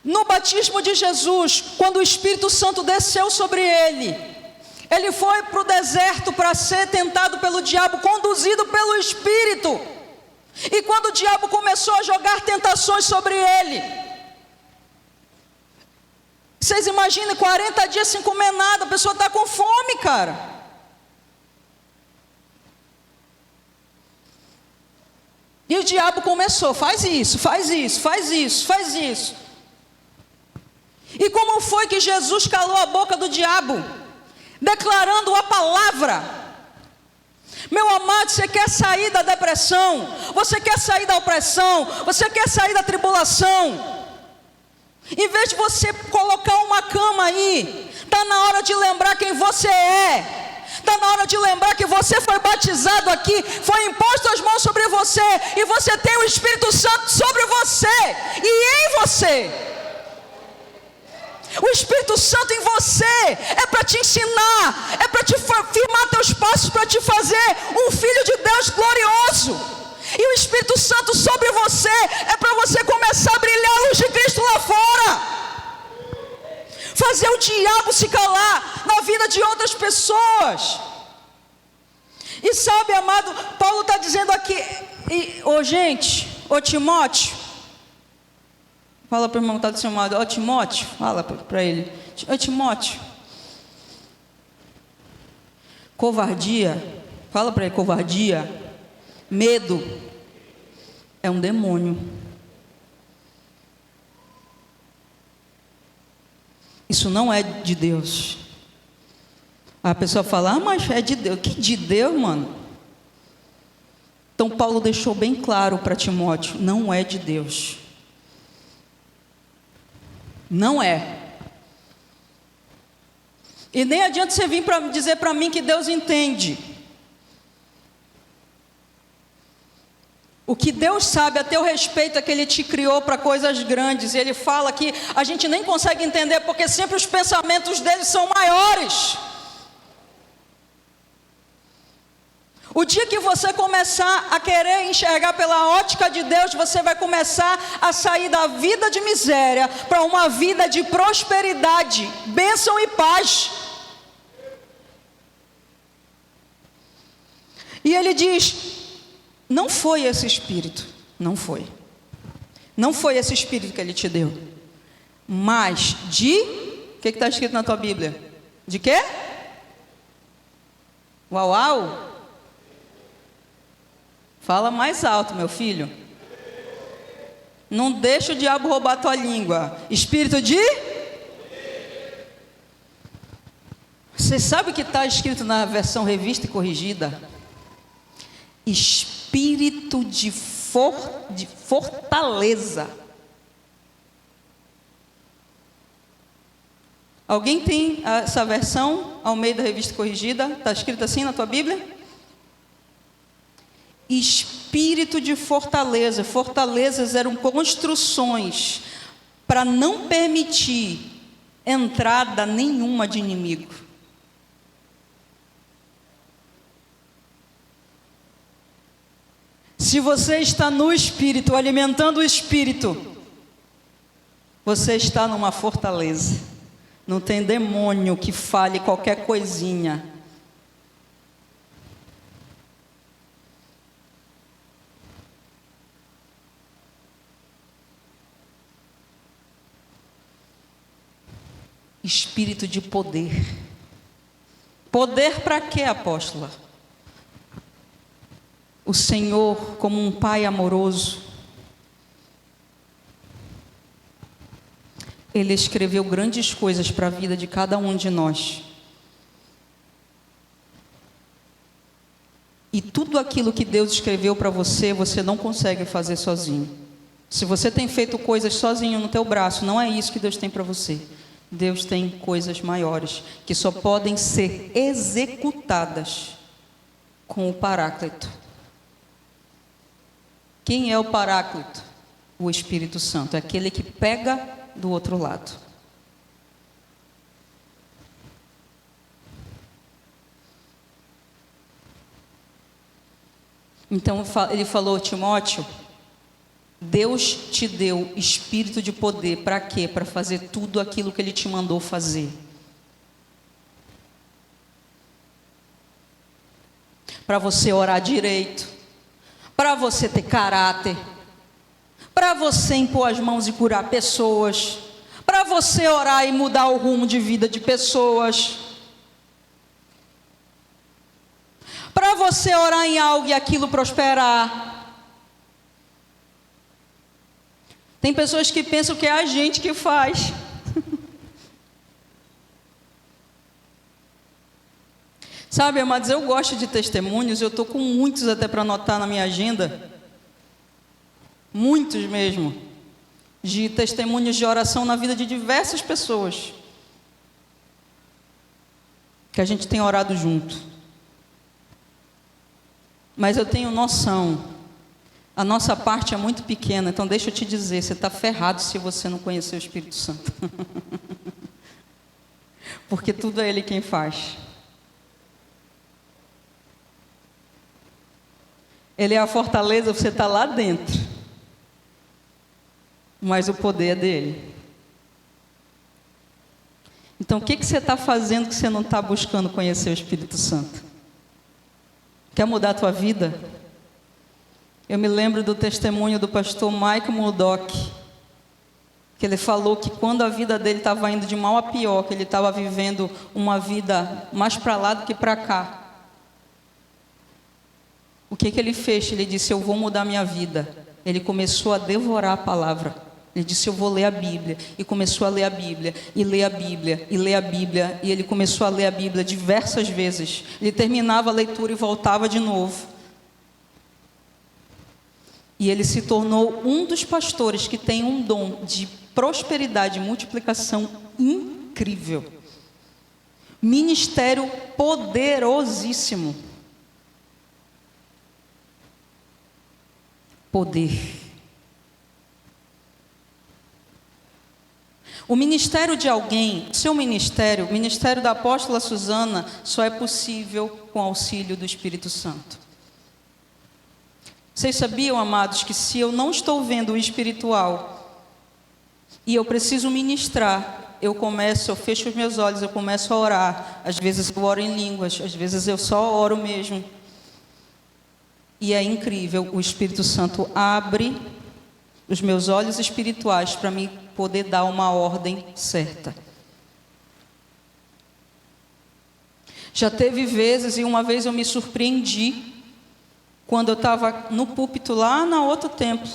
No batismo de Jesus, quando o Espírito Santo desceu sobre ele, ele foi para o deserto para ser tentado pelo diabo, conduzido pelo Espírito. E quando o diabo começou a jogar tentações sobre ele, vocês imaginem, 40 dias sem comer nada, a pessoa está com fome, cara. E o diabo começou: faz isso, faz isso, faz isso, faz isso. E como foi que Jesus calou a boca do diabo? Declarando a palavra. Meu amado, você quer sair da depressão? Você quer sair da opressão? Você quer sair da tribulação? Em vez de você colocar uma cama aí, está na hora de lembrar quem você é. Está na hora de lembrar que você foi batizado aqui, foi imposto as mãos sobre você, e você tem o Espírito Santo sobre você e em você. O Espírito Santo em você é para te ensinar, é para te firmar teus passos, para te fazer um filho de Deus glorioso. E o Espírito Santo sobre você é para você começar a brilhar a luz de Cristo lá fora. Fazer o diabo se calar na vida de outras pessoas. E sabe, amado, Paulo está dizendo aqui, gente, Timóteo, Fala para o irmão que está do seu lado, ó Timóteo, fala para ele, ó Timóteo, covardia, fala para ele, covardia, medo, é um demônio. Isso não é de Deus. A pessoa fala, mas é de Deus. Que de Deus, mano? Então Paulo deixou bem claro para Timóteo, não é de Deus. Não é. E nem adianta você vir para dizer para mim que Deus entende. O que Deus sabe a teu respeito é que Ele te criou para coisas grandes. E Ele fala que a gente nem consegue entender porque sempre os pensamentos dele são maiores. O dia que você começar a querer enxergar pela ótica de Deus, você vai começar a sair da vida de miséria para uma vida de prosperidade, bênção e paz. E ele diz, não foi esse espírito, não foi esse espírito que ele te deu, mas de, o que está escrito na tua Bíblia? De quê? Uau, uau. Fala mais alto, meu filho. Não deixa o diabo roubar a tua língua. Espírito de? Você sabe o que está escrito na versão revista e corrigida? Espírito de fortaleza. Alguém tem essa versão ao meio da revista corrigida? Está escrito assim na tua Bíblia? Espírito de fortaleza. Fortalezas eram construções para não permitir entrada nenhuma de inimigo. Se você está no Espírito, alimentando o Espírito, você está numa fortaleza. Não tem demônio que fale qualquer coisinha. Espírito de poder. Poder para quê, apóstola? O Senhor, como um Pai amoroso, Ele escreveu grandes coisas para a vida de cada um de nós. E tudo aquilo que Deus escreveu para você, você não consegue fazer sozinho. Se você tem feito coisas sozinho no teu braço, não é isso que Deus tem para você. Deus tem coisas maiores, que só podem ser executadas com o Paráclito. Quem é o Paráclito? O Espírito Santo, é aquele que pega do outro lado. Então ele falou, Timóteo, Deus te deu espírito de poder, para quê? Para fazer tudo aquilo que Ele te mandou fazer. Para você orar direito, para você ter caráter, para você impor as mãos e curar pessoas, para você orar e mudar o rumo de vida de pessoas, para você orar em algo e aquilo prosperar. Tem pessoas que pensam que é a gente que faz. Sabe, amados, eu gosto de testemunhos, eu estou com muitos até para anotar na minha agenda. Muitos mesmo. De testemunhos de oração na vida de diversas pessoas. Que a gente tem orado junto. Mas eu tenho noção. A nossa parte é muito pequena, então deixa eu te dizer, você está ferrado se você não conhecer o Espírito Santo. Porque tudo é Ele quem faz. Ele é a fortaleza, você está lá dentro. Mas o poder é dele. Então o que você está fazendo que você não está buscando conhecer o Espírito Santo? Quer mudar a tua vida? Eu me lembro do testemunho do pastor Mike Murdock. que ele falou que quando a vida dele estava indo de mal a pior, que ele estava vivendo uma vida mais para lá do que para cá, o que ele fez? Ele disse: eu vou mudar minha vida. Ele começou a devorar a palavra. Ele disse: eu vou ler a Bíblia. E começou a ler a Bíblia, e ler a Bíblia, e ler a Bíblia. E ele começou a ler a Bíblia diversas vezes. Ele terminava a leitura e voltava de novo. E ele se tornou um dos pastores que tem um dom de prosperidade e multiplicação incrível. Ministério poderosíssimo. Poder. O ministério de alguém, seu ministério, o ministério da apóstola Susana, só é possível com o auxílio do Espírito Santo. Vocês sabiam, amados, que se eu não estou vendo o espiritual e eu preciso ministrar, eu fecho os meus olhos, eu começo a orar. Às vezes eu oro em línguas, às vezes eu só oro mesmo. E é incrível, o Espírito Santo abre os meus olhos espirituais para mim poder dar uma ordem certa. Já teve vezes, e uma vez eu me surpreendi, quando eu estava no púlpito lá na outro templo.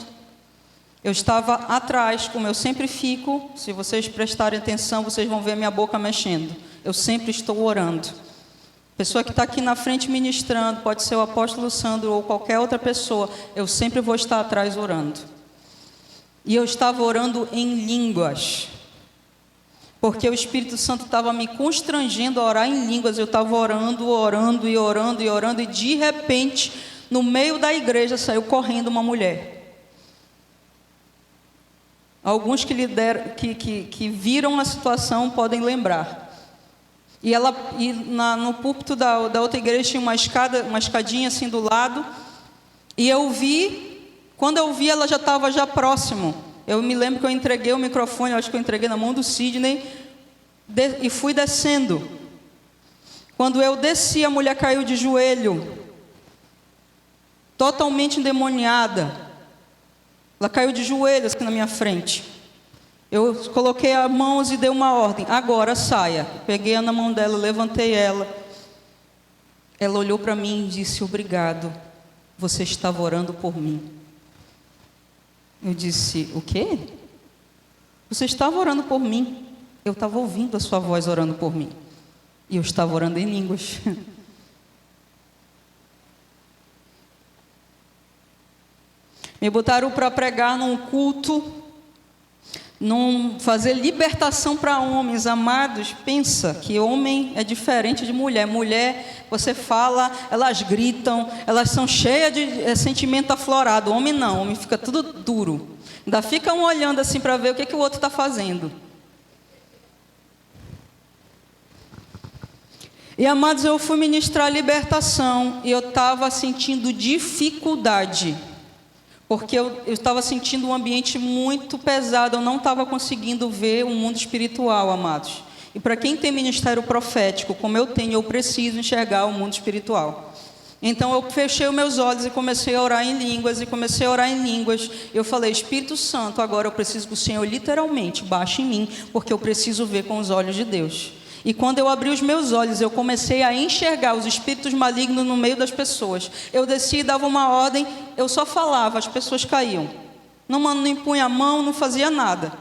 Eu estava atrás, como eu sempre fico, se vocês prestarem atenção, vocês vão ver minha boca mexendo. Eu sempre estou orando. Pessoa que está aqui na frente ministrando, pode ser o apóstolo Sandro ou qualquer outra pessoa, eu sempre vou estar atrás orando. E eu estava orando em línguas, porque o Espírito Santo estava me constrangendo a orar em línguas. Eu estava orando, e de repente, no meio da igreja, saiu correndo uma mulher. Alguns que viram a situação podem lembrar. No púlpito da outra igreja tinha uma escadinha assim do lado, e quando eu vi, ela já estava próximo. Eu me lembro que eu entreguei o microfone, eu acho que eu entreguei na mão do Sidney, e fui descendo. Quando eu desci, a mulher caiu de joelho, totalmente endemoniada. Ela caiu de joelhos aqui na minha frente. Eu coloquei as mãos e dei uma ordem: agora saia. Peguei na mão dela, levantei ela. Ela olhou para mim e disse: obrigado, você estava orando por mim. Eu disse: o quê? Você estava orando por mim. Eu estava ouvindo a sua voz orando por mim. E eu estava orando em línguas. Me botaram para pregar num culto, fazer libertação para homens. Amados, pensa que homem é diferente de mulher. Mulher, você fala, elas gritam, elas são cheias de sentimento aflorado. Homem não, homem fica tudo duro. Ainda fica um olhando assim para ver o que o outro está fazendo. E amados, eu fui ministrar libertação e eu estava sentindo dificuldade, porque eu estava sentindo um ambiente muito pesado. Eu não estava conseguindo ver o mundo espiritual, amados. E para quem tem ministério profético, como eu tenho, eu preciso enxergar o mundo espiritual. Então eu fechei os meus olhos e comecei a orar em línguas, Eu falei: Espírito Santo, agora eu preciso que o Senhor literalmente baixe em mim, porque eu preciso ver com os olhos de Deus. E quando eu abri os meus olhos, eu comecei a enxergar os espíritos malignos no meio das pessoas. Eu descia e dava uma ordem, eu só falava, as pessoas caíam. Não impunha a mão, não fazia nada.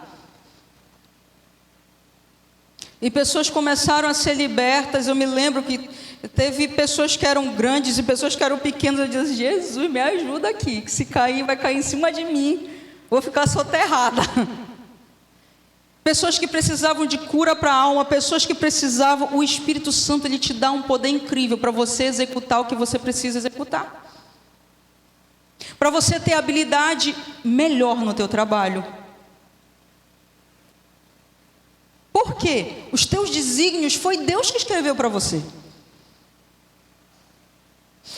E pessoas começaram a ser libertas. Eu me lembro que teve pessoas que eram grandes e pessoas que eram pequenas. Eu disse: Jesus, me ajuda aqui, que se cair, vai cair em cima de mim. Vou ficar soterrada. Pessoas que precisavam de cura para a alma, pessoas que precisavam, o Espírito Santo, ele te dá um poder incrível para você executar o que você precisa executar. Para você ter habilidade melhor no teu trabalho. Por quê? Os teus desígnios foi Deus que escreveu para você.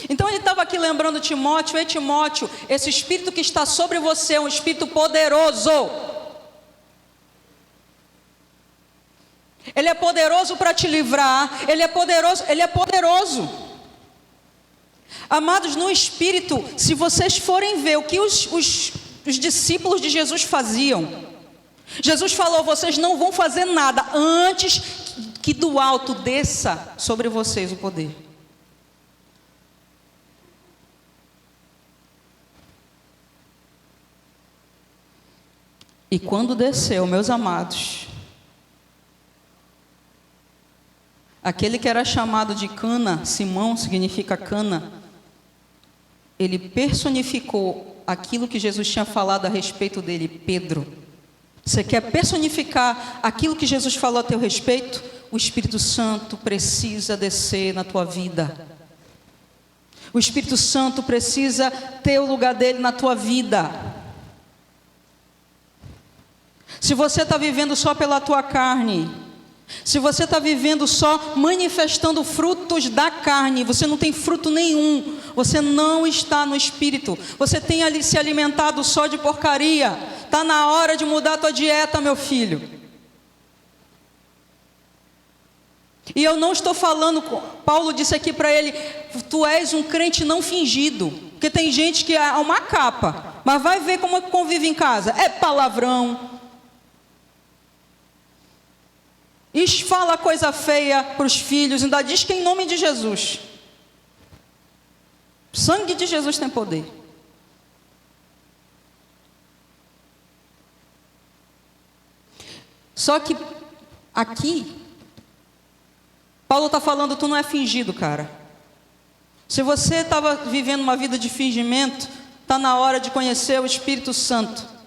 Então ele estava aqui lembrando Timóteo: ei Timóteo, esse Espírito que está sobre você é um Espírito poderoso. Ele é poderoso para te livrar, Ele é poderoso. Amados, no Espírito, se vocês forem ver o que os discípulos de Jesus faziam, Jesus falou: vocês não vão fazer nada antes que do alto desça sobre vocês o poder. E quando desceu, meus amados, aquele que era chamado de Cana, Simão significa cana, ele personificou aquilo que Jesus tinha falado a respeito dele, Pedro. Você quer personificar aquilo que Jesus falou a teu respeito? O Espírito Santo precisa descer na tua vida. O Espírito Santo precisa ter o lugar dele na tua vida. Se você está vivendo só pela tua carne, se você está vivendo só manifestando frutos da carne, você não tem fruto nenhum, você não está no Espírito, você tem ali se alimentado só de porcaria. Está na hora de mudar a tua dieta, meu filho. E eu não estou falando, Paulo disse aqui para ele: tu és um crente não fingido. Porque tem gente que é uma capa, mas vai ver como convive em casa, é palavrão, fala coisa feia para os filhos, ainda diz que é em nome de Jesus. O sangue de Jesus tem poder. Só que aqui Paulo está falando: tu não é fingido, cara. Se você estava vivendo uma vida de fingimento, está na hora de conhecer o Espírito Santo.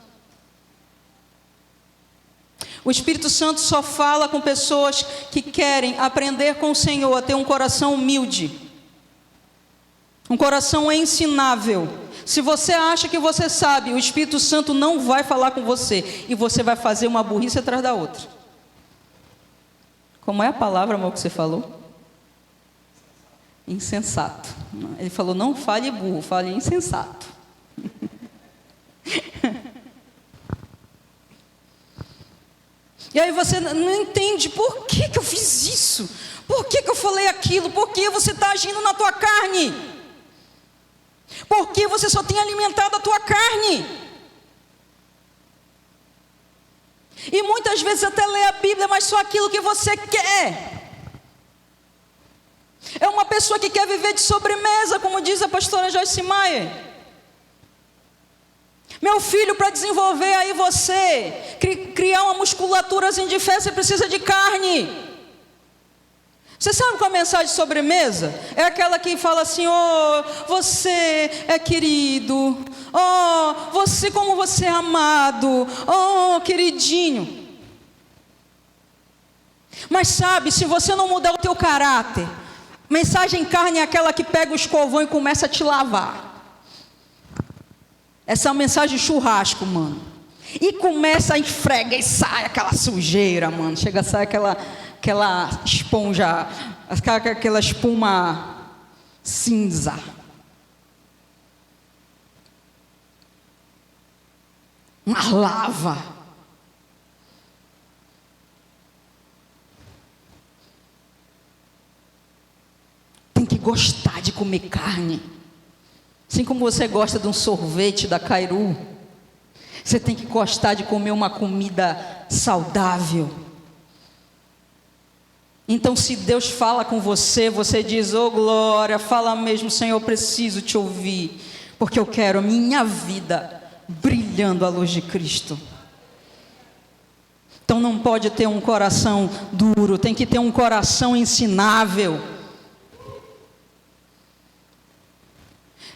O Espírito Santo só fala com pessoas que querem aprender com o Senhor, a ter um coração humilde, um coração ensinável. Se você acha que você sabe, o Espírito Santo não vai falar com você, e você vai fazer uma burrice atrás da outra. Como é a palavra, amor, que você falou? Insensato. Ele falou: não fale burro, fale insensato. E aí você não entende: por que eu fiz isso? Por que eu falei aquilo? Por que você está agindo na tua carne? Por que você só tem alimentado a tua carne? E muitas vezes até lê a Bíblia, mas só aquilo que você quer. É uma pessoa que quer viver de sobremesa, como diz a pastora Joyce Meyer. Meu filho, para desenvolver aí você, criar uma musculaturazinha de fé, você precisa de carne. Você sabe qual é a mensagem de sobremesa? É aquela que fala assim: oh, você é querido, oh, você, como você é amado, oh, queridinho. Mas sabe, se você não mudar o teu caráter, mensagem carne é aquela que pega o escovão e começa a te lavar. Essa é uma mensagem de churrasco, mano. E começa a esfrega e sai aquela sujeira, mano. Chega a sair aquela esponja, aquela espuma cinza. Uma lava. Tem que gostar de comer carne. Assim como você gosta de um sorvete da Cairu, você tem que gostar de comer uma comida saudável. Então, se Deus fala com você, você diz: oh glória, fala mesmo, Senhor, eu preciso te ouvir, porque eu quero a minha vida brilhando à luz de Cristo. Então não pode ter um coração duro, tem que ter um coração ensinável.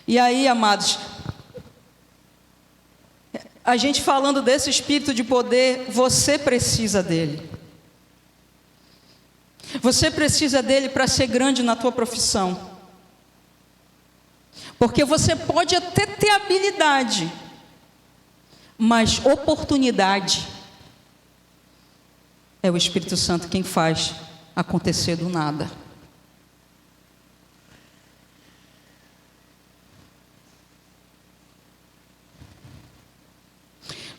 E aí, amados, a gente falando desse espírito de poder, você precisa dele. Você precisa dele para ser grande na tua profissão. Porque você pode até ter habilidade, mas oportunidade é o Espírito Santo quem faz acontecer do nada.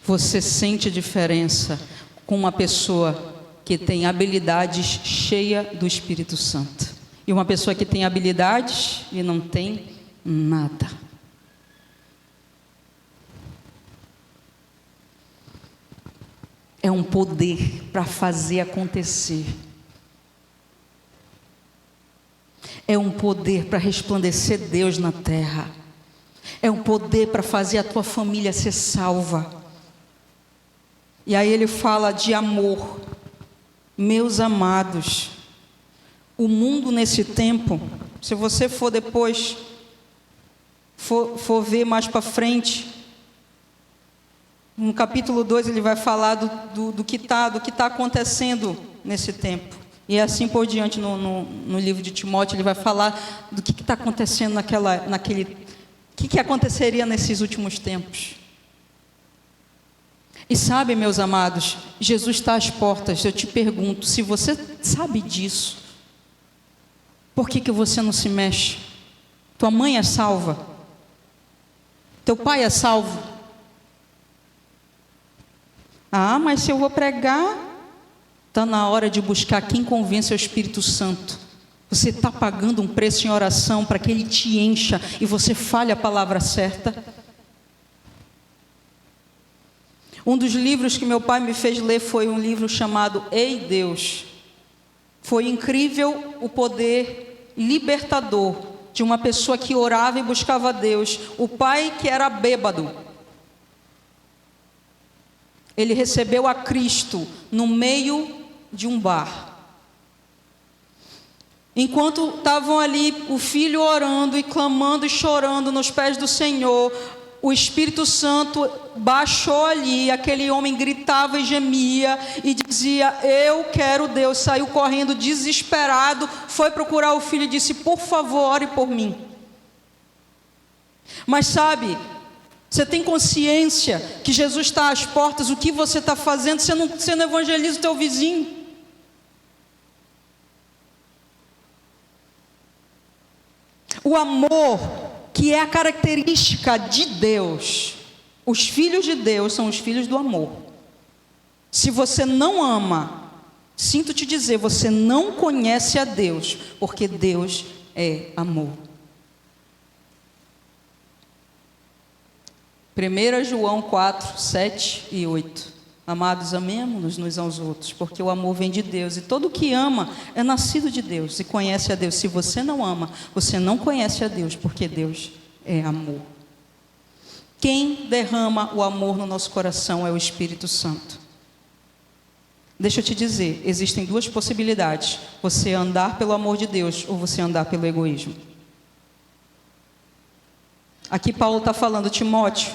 Você sente diferença com uma pessoa que tem habilidades cheia do Espírito Santo, e uma pessoa que tem habilidades e não tem nada. é um poder para fazer acontecer. É um poder para resplandecer Deus na terra. É um poder para fazer a tua família ser salva. E aí ele fala de amor. Meus amados, o mundo nesse tempo, se você for depois, for ver mais para frente, no capítulo 2 ele vai falar do que está acontecendo nesse tempo. E assim por diante no livro de Timóteo, ele vai falar do que está acontecendo o que aconteceria nesses últimos tempos. E sabe, meus amados, Jesus está às portas. Eu te pergunto, se você sabe disso, por que você não se mexe? Tua mãe é salva? Teu pai é salvo? Ah, mas se eu vou pregar, está na hora de buscar quem convence o Espírito Santo. Você está pagando um preço em oração para que Ele te encha e você fale a palavra certa? Um dos livros que meu pai me fez ler foi um livro chamado Ei Deus. Foi incrível o poder libertador de uma pessoa que orava e buscava a Deus. O pai, que era bêbado, ele recebeu a Cristo no meio de um bar. Enquanto estavam ali o filho orando e clamando e chorando nos pés do Senhor, o Espírito Santo baixou ali, aquele homem gritava e gemia e dizia: eu quero Deus. Saiu correndo desesperado, foi procurar o filho e disse: por favor, ore por mim. Mas sabe, você tem consciência que Jesus está às portas? O que você está fazendo? Você não evangeliza o teu vizinho? O amor, que é a característica de Deus. Os filhos de Deus são os filhos do amor. Se você não ama, sinto te dizer, você não conhece a Deus, porque Deus é amor. 1 João 4, 7 e 8. Amados, amemo-nos uns aos outros, porque o amor vem de Deus, e todo que ama é nascido de Deus e conhece a Deus. Se você não ama, você não conhece a Deus, porque Deus é amor. Quem derrama o amor no nosso coração é o Espírito Santo. Deixa eu te dizer, existem duas possibilidades: você andar pelo amor de Deus ou você andar pelo egoísmo. Aqui Paulo está falando: Timóteo,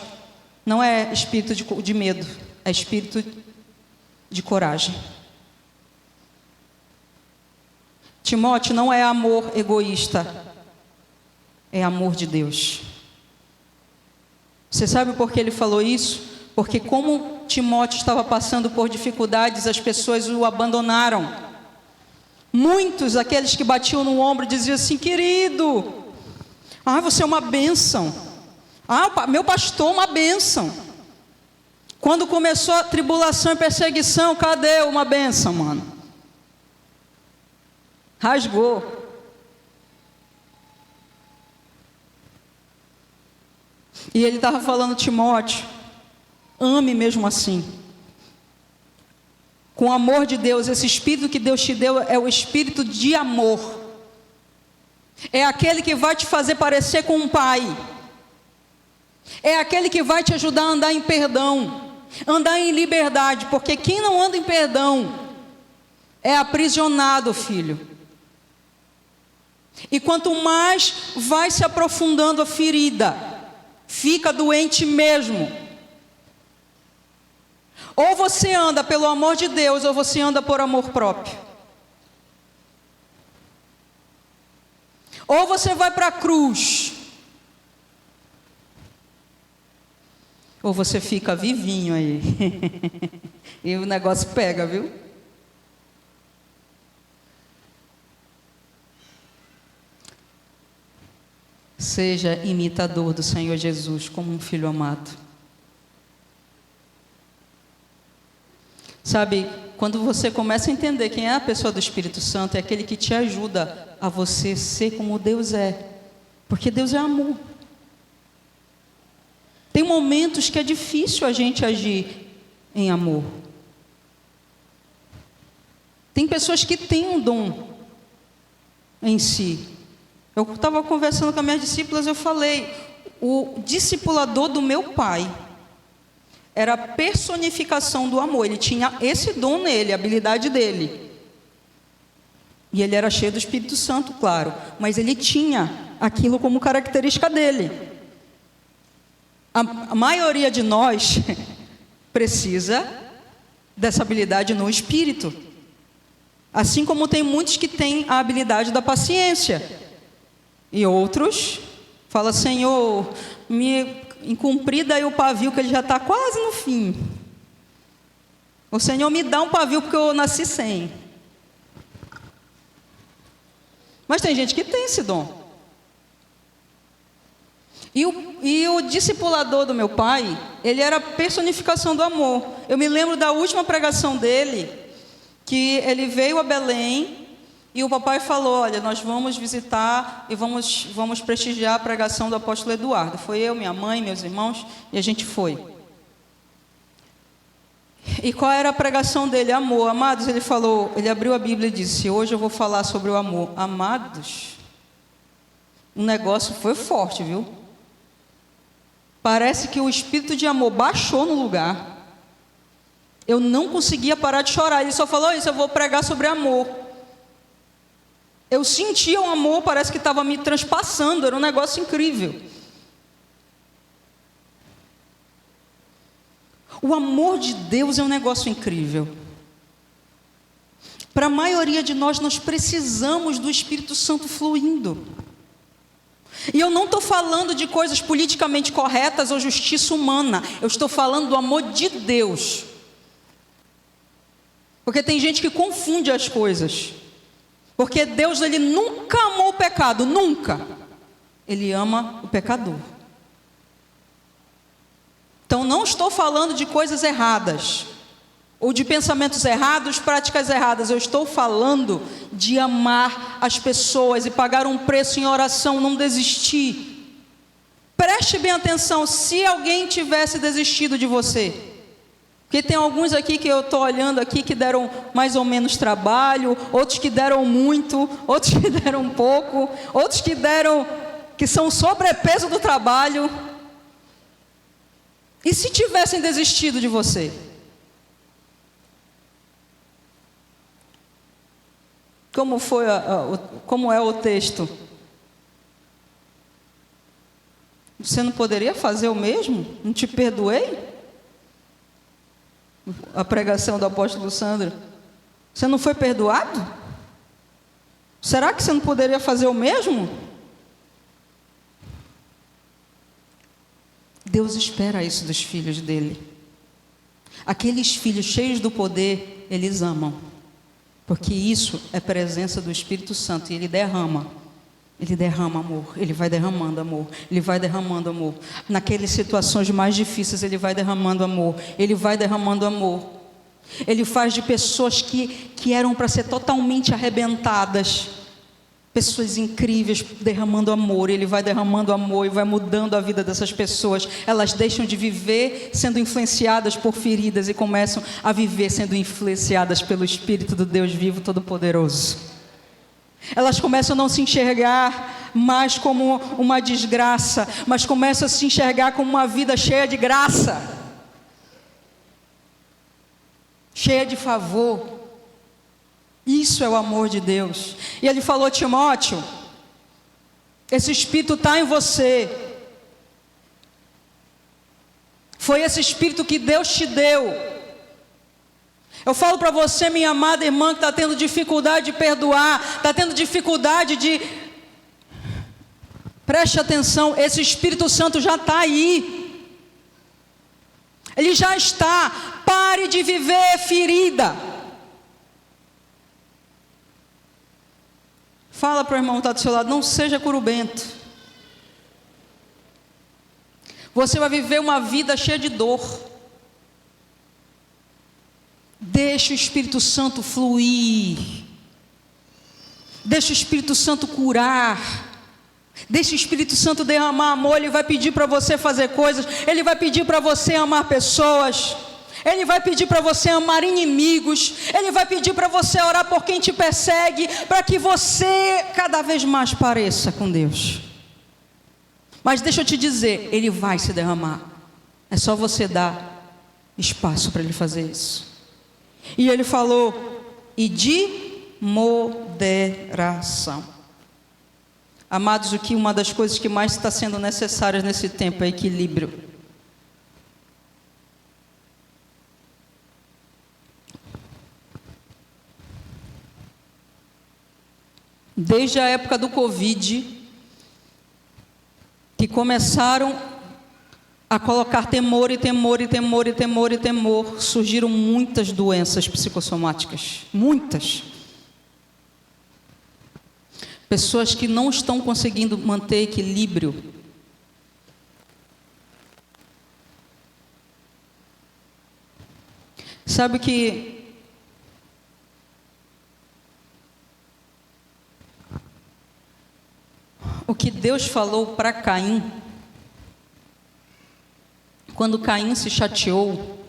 não é espírito de medo, é espírito de coragem. Timóteo, não é amor egoísta, é amor de Deus. Você sabe por que ele falou isso? Porque como Timóteo estava passando por dificuldades, as pessoas o abandonaram. Muitos, aqueles que batiam no ombro, diziam assim: querido, você é uma bênção. Meu pastor, uma bênção. Quando começou a tribulação e perseguição, cadê uma bênção, mano? Rasgou. E ele estava falando: Timóteo, ame mesmo assim. Com o amor de Deus, esse espírito que Deus te deu é o espírito de amor. É aquele que vai te fazer parecer com um pai. É aquele que vai te ajudar a andar em perdão, andar em liberdade, porque quem não anda em perdão é aprisionado, filho. E quanto mais vai se aprofundando a ferida, fica doente mesmo. Ou você anda pelo amor de Deus, ou você anda por amor próprio. Ou você vai para a cruz, ou você fica vivinho aí. E o negócio pega, viu? Seja imitador do Senhor Jesus como um filho amado. Sabe, quando você começa a entender quem é a pessoa do Espírito Santo, é aquele que te ajuda a você ser como Deus é. Porque Deus é amor. Tem momentos que é difícil a gente agir em amor. Tem pessoas que têm um dom em si. Eu estava conversando com as minhas discípulas, eu falei, o discipulador do meu pai era a personificação do amor. Ele tinha esse dom nele, a habilidade dele. E ele era cheio do Espírito Santo, claro, mas ele tinha aquilo como característica dele. A maioria de nós precisa dessa habilidade no espírito. Assim como tem muitos que têm a habilidade da paciência. E outros falam, Senhor, me cumprir aí o pavio, que ele já está quase no fim. O Senhor me dá um pavio porque eu nasci sem. Mas tem gente que tem esse dom. E o discipulador do meu pai, ele era a personificação do amor. Eu me lembro da última pregação dele, que ele veio a Belém e o papai falou, olha, nós vamos visitar e vamos prestigiar a pregação do apóstolo Eduardo. Foi eu, minha mãe, meus irmãos, e a gente foi. E qual era a pregação dele? Amor. Amados, ele falou, ele abriu a Bíblia e disse, hoje eu vou falar sobre o amor. Amados, o negócio foi forte, viu? Parece que o espírito de amor baixou no lugar. Eu não conseguia parar de chorar. Ele só falou isso, eu vou pregar sobre amor. Eu sentia um amor, parece que estava me transpassando, era um negócio incrível. O amor de Deus é um negócio incrível. Para a maioria de nós precisamos do Espírito Santo fluindo. E eu não estou falando de coisas politicamente corretas ou justiça humana. Eu estou falando do amor de Deus. Porque tem gente que confunde as coisas. Porque Deus, ele nunca amou o pecado, nunca. Ele ama o pecador. Então não estou falando de coisas erradas, ou de pensamentos errados, práticas erradas. Eu estou falando de amar as pessoas e pagar um preço em oração, não desistir. Preste bem atenção, se alguém tivesse desistido de você, porque tem alguns aqui que eu estou olhando aqui que deram mais ou menos trabalho, outros que deram muito, outros que deram pouco, outros que são sobrepeso do trabalho. E se tivessem desistido de você? Como é o texto? Você não poderia fazer o mesmo? Não te perdoei? A pregação do apóstolo Sandro. Você não foi perdoado? Será que você não poderia fazer o mesmo? Deus espera isso dos filhos dele. Aqueles filhos cheios do poder, eles amam. Porque isso é presença do Espírito Santo. E Ele derrama amor. Ele vai derramando amor. Ele vai derramando amor. Naquelas situações mais difíceis, Ele vai derramando amor. Ele vai derramando amor. Ele faz de pessoas que eram para ser totalmente arrebentadas, pessoas incríveis, derramando amor. Ele vai derramando amor e vai mudando a vida dessas pessoas. Elas deixam de viver sendo influenciadas por feridas e começam a viver sendo influenciadas pelo Espírito do Deus vivo todo-poderoso. Elas começam a não se enxergar mais como uma desgraça, mas começam a se enxergar como uma vida cheia de graça, cheia de favor. Isso é o amor de Deus. E ele falou, Timóteo, esse Espírito está em você. Foi esse Espírito que Deus te deu. Eu falo para você, minha amada irmã, que está tendo dificuldade de perdoar, está tendo dificuldade de... Preste atenção, esse Espírito Santo já está aí. Ele já está. Pare de viver ferida. Fala para o irmão que está do seu lado, não seja curubento. Você vai viver uma vida cheia de dor. Deixa o Espírito Santo fluir. Deixa o Espírito Santo curar. Deixa o Espírito Santo derramar amor. Ele vai pedir para você fazer coisas. Ele vai pedir para você amar pessoas. Ele vai pedir para você amar inimigos. Ele vai pedir para você orar por quem te persegue, para que você cada vez mais pareça com Deus. Mas deixa eu te dizer, Ele vai se derramar. É só você dar espaço para Ele fazer isso. E Ele falou, e de moderação. Amados, uma das coisas que mais está sendo necessárias nesse tempo é equilíbrio. Desde a época do Covid, que começaram a colocar temor, surgiram muitas doenças psicossomáticas, muitas. Pessoas que não estão conseguindo manter equilíbrio. Sabe que o que Deus falou para Caim, quando Caim se chateou,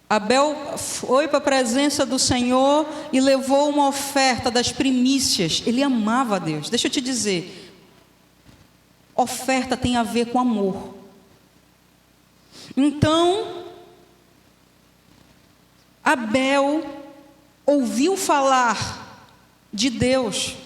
Abel foi para a presença do Senhor e levou uma oferta das primícias. Ele amava a Deus. Deixa eu te dizer, oferta tem a ver com amor. Então, Abel ouviu falar de Deus.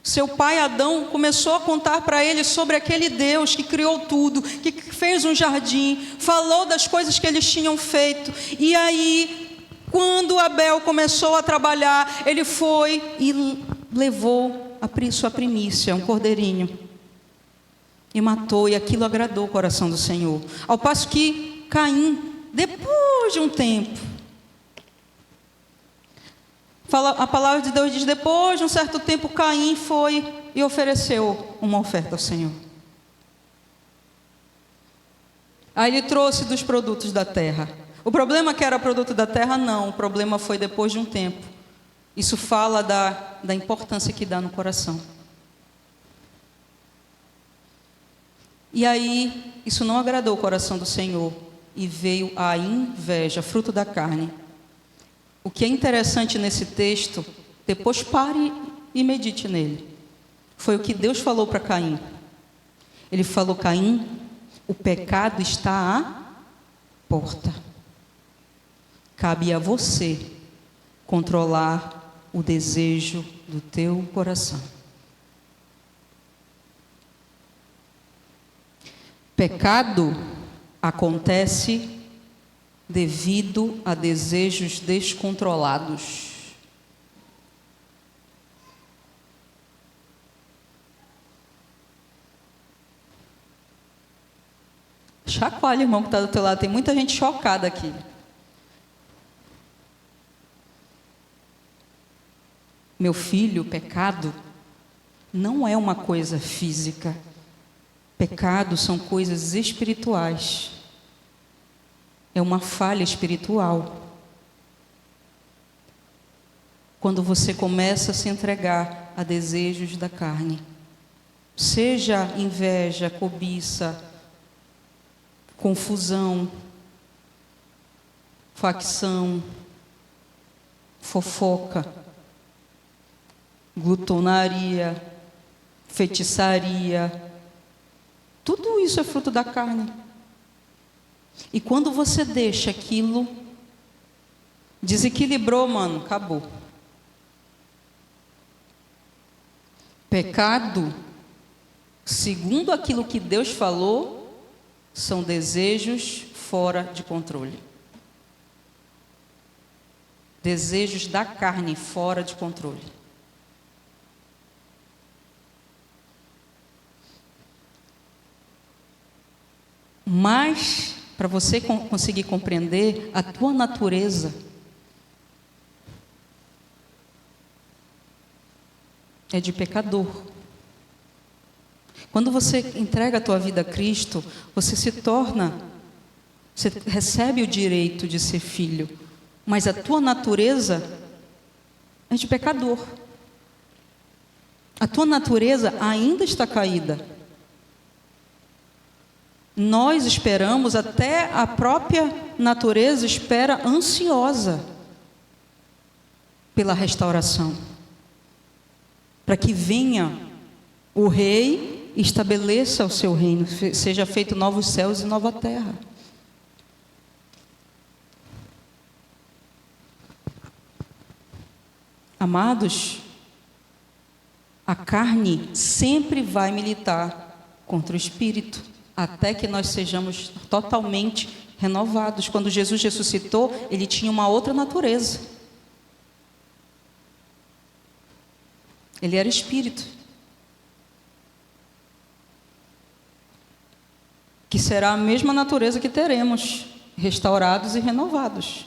Seu pai Adão começou a contar para ele sobre aquele Deus que criou tudo, que fez um jardim, falou das coisas que eles tinham feito. E aí, quando Abel começou a trabalhar, ele foi e levou a sua primícia, um cordeirinho, e matou, e aquilo agradou o coração do Senhor. Ao passo que Caim, depois de um tempo, a palavra de Deus diz, depois de um certo tempo, Caim foi e ofereceu uma oferta ao Senhor. Aí ele trouxe dos produtos da terra. O problema que era produto da terra, não. O problema foi depois de um tempo. Isso fala da importância que dá no coração. E aí, isso não agradou o coração do Senhor. E veio a inveja, fruto da carne. O que é interessante nesse texto, depois pare e medite nele. Foi o que Deus falou para Caim. Ele falou, Caim, o pecado está à porta. Cabe a você controlar o desejo do teu coração. Pecado acontece devido a desejos descontrolados. Chacoalha, irmão, que está do teu lado. Tem muita gente chocada aqui. Meu filho, pecado não é uma coisa física. Pecado são coisas espirituais. É uma falha espiritual. Quando você começa a se entregar a desejos da carne, seja inveja, cobiça, confusão, facção, fofoca, glutonaria, feitiçaria, tudo isso é fruto da carne. E quando você deixa aquilo, desequilibrou, mano, acabou. Pecado, segundo aquilo que Deus falou, são desejos fora de controle. Desejos da carne fora de controle. Mas, para você conseguir compreender a tua natureza, é de pecador. Quando você entrega a tua vida a Cristo, você recebe o direito de ser filho, mas a tua natureza é de pecador. A tua natureza ainda está caída. Nós esperamos, até a própria natureza espera ansiosa pela restauração, para que venha o rei e estabeleça o seu reino, seja feito novos céus e nova terra. Amados, a carne sempre vai militar contra o espírito, até que nós sejamos totalmente renovados. Quando Jesus ressuscitou, ele tinha uma outra natureza. Ele era espírito, que será a mesma natureza que teremos, restaurados e renovados.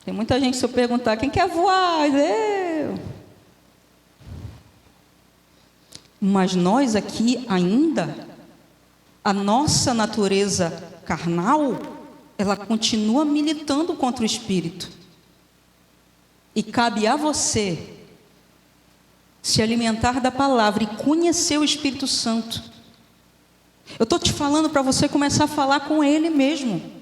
Tem muita gente, se eu perguntar, quem quer voar? Eu. Mas nós aqui ainda, a nossa natureza carnal, ela continua militando contra o espírito. E cabe a você se alimentar da palavra e conhecer o Espírito Santo. Eu estou te falando para você começar a falar com ele mesmo.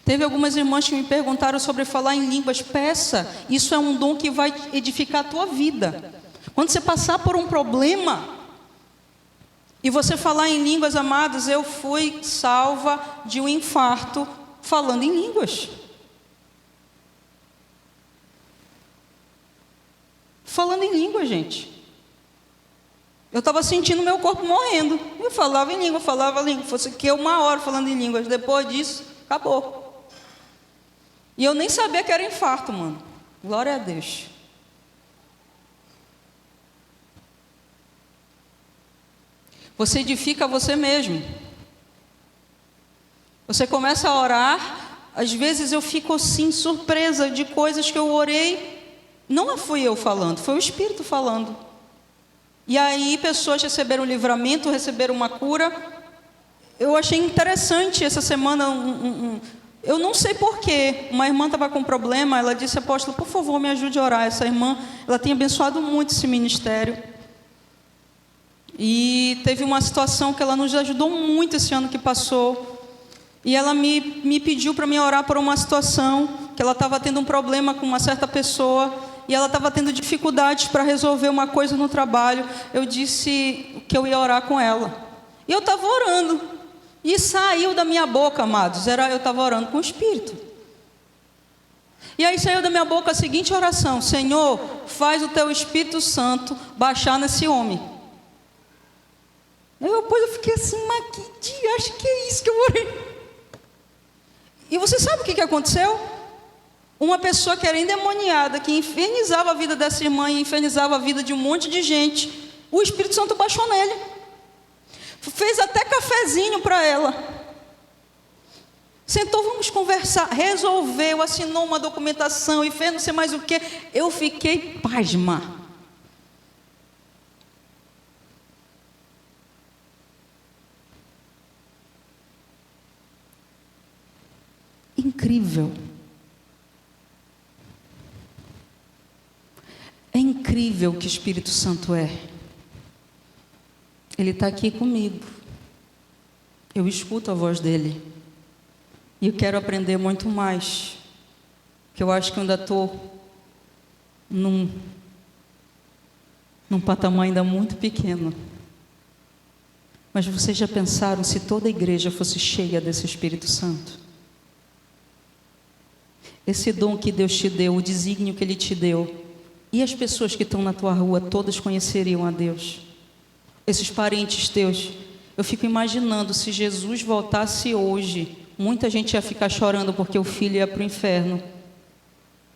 Teve algumas irmãs que me perguntaram sobre falar em línguas. Peça, isso é um dom que vai edificar a tua vida. Quando você passar por um problema e você falar em línguas, amados, eu fui salva de um infarto falando em línguas. Falando em língua, gente. Eu estava sentindo meu corpo morrendo. Eu falava em língua, Fosse que 1 hora falando em línguas. Depois disso, acabou. E eu nem sabia que era infarto, mano. Glória a Deus. Você edifica você mesmo. Você começa a orar. Às vezes eu fico assim, surpresa de coisas que eu orei. Não fui eu falando, foi o Espírito falando. E aí pessoas receberam livramento, receberam uma cura. Eu achei interessante essa semana, eu não sei porquê, uma irmã estava com um problema, ela disse, apóstolo, por favor, me ajude a orar. Essa irmã, ela tem abençoado muito esse ministério. E teve uma situação que ela nos ajudou muito esse ano que passou. E ela me pediu para me orar por uma situação, que ela estava tendo um problema com uma certa pessoa, e ela estava tendo dificuldades para resolver uma coisa no trabalho. Eu disse que eu ia orar com ela. E eu estava orando. E saiu da minha boca, amados, eu estava orando com o Espírito. E aí saiu da minha boca a seguinte oração: Senhor, faz o teu Espírito Santo baixar nesse homem. Depois eu fiquei assim, mas que dia, acho que é isso que eu orei. E você sabe o que aconteceu? Uma pessoa que era endemoniada, que infernizava a vida dessa irmã e infernizava a vida de um monte de gente, o Espírito Santo baixou nele. Fez até cafezinho para ela. Sentou, vamos conversar. Resolveu, assinou uma documentação e fez não sei mais o que. Eu fiquei pasma. Incrível. É incrível o que o Espírito Santo é. Ele está aqui comigo. Eu escuto a voz dele. E eu quero aprender muito mais. Que eu acho que eu ainda estou num patamar ainda muito pequeno. Mas vocês já pensaram se toda a igreja fosse cheia desse Espírito Santo? Esse dom que Deus te deu, o desígnio que Ele te deu, e as pessoas que estão na tua rua, todas conheceriam a Deus. Esses parentes teus, eu fico imaginando, se Jesus voltasse hoje, muita gente ia ficar chorando porque o filho ia para o inferno.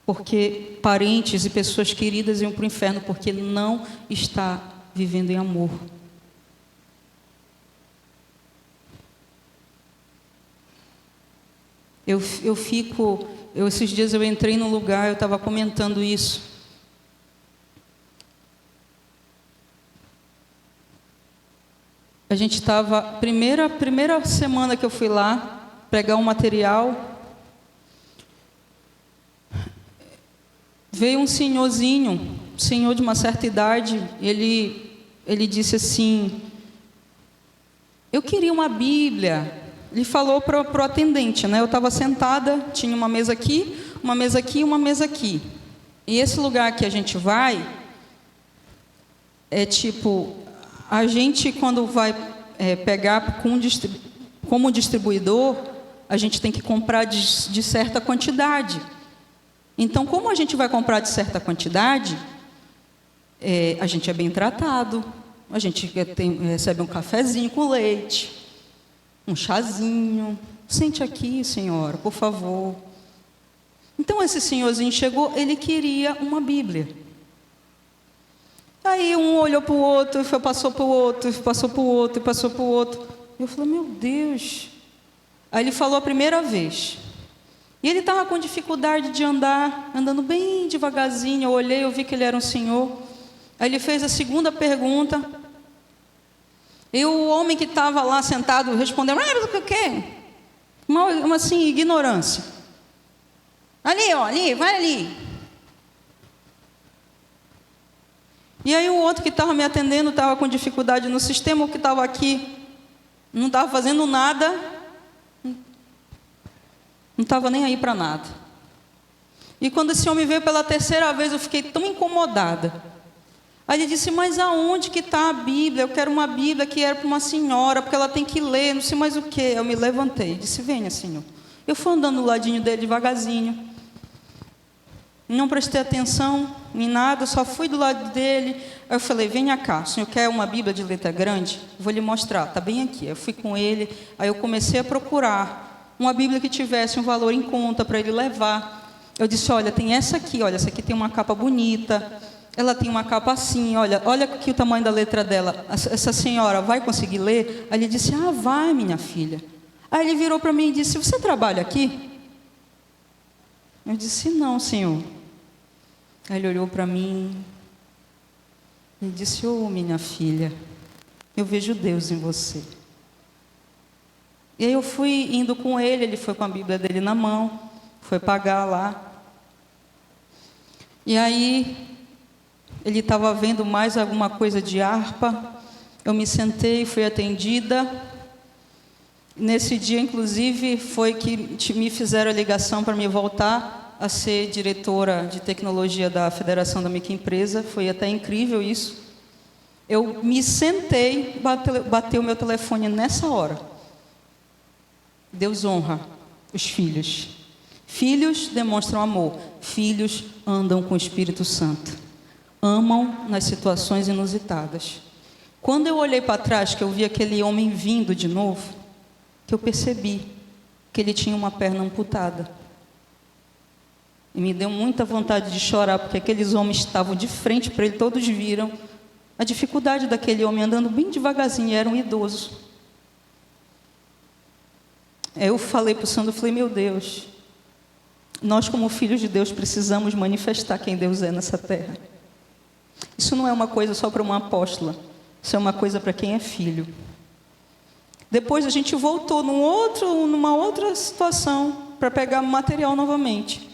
Porque parentes e pessoas queridas iam para o inferno, porque não está vivendo em amor. Esses dias eu entrei num lugar, eu estava comentando isso. A gente estava, primeira semana que eu fui lá pegar um material, veio um senhorzinho, senhor de uma certa idade, ele disse assim, Eu queria uma Bíblia. Ele falou para o atendente, né? Eu estava sentada, tinha uma mesa aqui, uma mesa aqui e uma mesa aqui. E esse lugar que a gente vai, é tipo, a gente quando vai pegar como distribuidor, a gente tem que comprar de certa quantidade. Então, como a gente vai comprar de certa quantidade, a gente é bem tratado, a gente recebe um cafezinho com leite, um chazinho. Sente aqui, senhora, por favor. Então, esse senhorzinho chegou, ele queria uma Bíblia. Aí um olhou para o outro, passou para o outro, passou para o outro, passou para o outro. Eu falei, meu Deus. Aí ele falou a primeira vez. E ele estava com dificuldade de andar, andando bem devagarzinho. Eu olhei, eu vi que ele era um senhor. Aí ele fez a segunda pergunta. E o homem que estava lá sentado respondeu, o quê? Uma assim, ignorância. Ali, ó, ali, vai ali. E aí o outro que estava me atendendo estava com dificuldade no sistema, o que estava aqui não estava fazendo nada, não estava nem aí para nada. E quando esse homem veio pela terceira vez, eu fiquei tão incomodada. Aí ele disse, mas aonde que está a Bíblia? Eu quero uma Bíblia que era para uma senhora, porque ela tem que ler, não sei mais o quê. Eu me levantei, disse, venha, senhor. Eu fui andando do ladinho dele devagarzinho. Não prestei atenção em nada, só fui do lado dele. Aí eu falei, venha cá, o senhor quer uma Bíblia de letra grande? Vou lhe mostrar, está bem aqui. Eu fui com ele, aí eu comecei a procurar uma Bíblia que tivesse um valor em conta para ele levar. Eu disse, olha, tem essa aqui tem uma capa bonita, ela tem uma capa assim, olha aqui o tamanho da letra dela. Essa senhora vai conseguir ler? Aí ele disse, vai, minha filha. Aí ele virou para mim e disse, você trabalha aqui? Eu disse, não, senhor. Aí ele olhou para mim e disse, minha filha, eu vejo Deus em você. E aí eu fui indo com ele foi com a Bíblia dele na mão, foi pagar lá. E aí ele estava vendo mais alguma coisa de harpa, eu me sentei, fui atendida. Nesse dia, inclusive, foi que me fizeram a ligação para me voltar a ser diretora de tecnologia da Federação da Microempresa. Foi até incrível isso. Eu me sentei, bateu o meu telefone nessa hora. Deus honra os filhos. Filhos demonstram amor. Filhos andam com o Espírito Santo. Amam nas situações inusitadas. Quando eu olhei para trás, que eu vi aquele homem vindo de novo, que eu percebi que ele tinha uma perna amputada. E me deu muita vontade de chorar, porque aqueles homens estavam de frente para ele, todos viram a dificuldade daquele homem andando bem devagarzinho, era um idoso. Eu falei para o Sandro, meu Deus, nós como filhos de Deus precisamos manifestar quem Deus é nessa terra. Isso não é uma coisa só para uma apóstola, isso é uma coisa para quem é filho. Depois a gente voltou numa outra situação para pegar material novamente.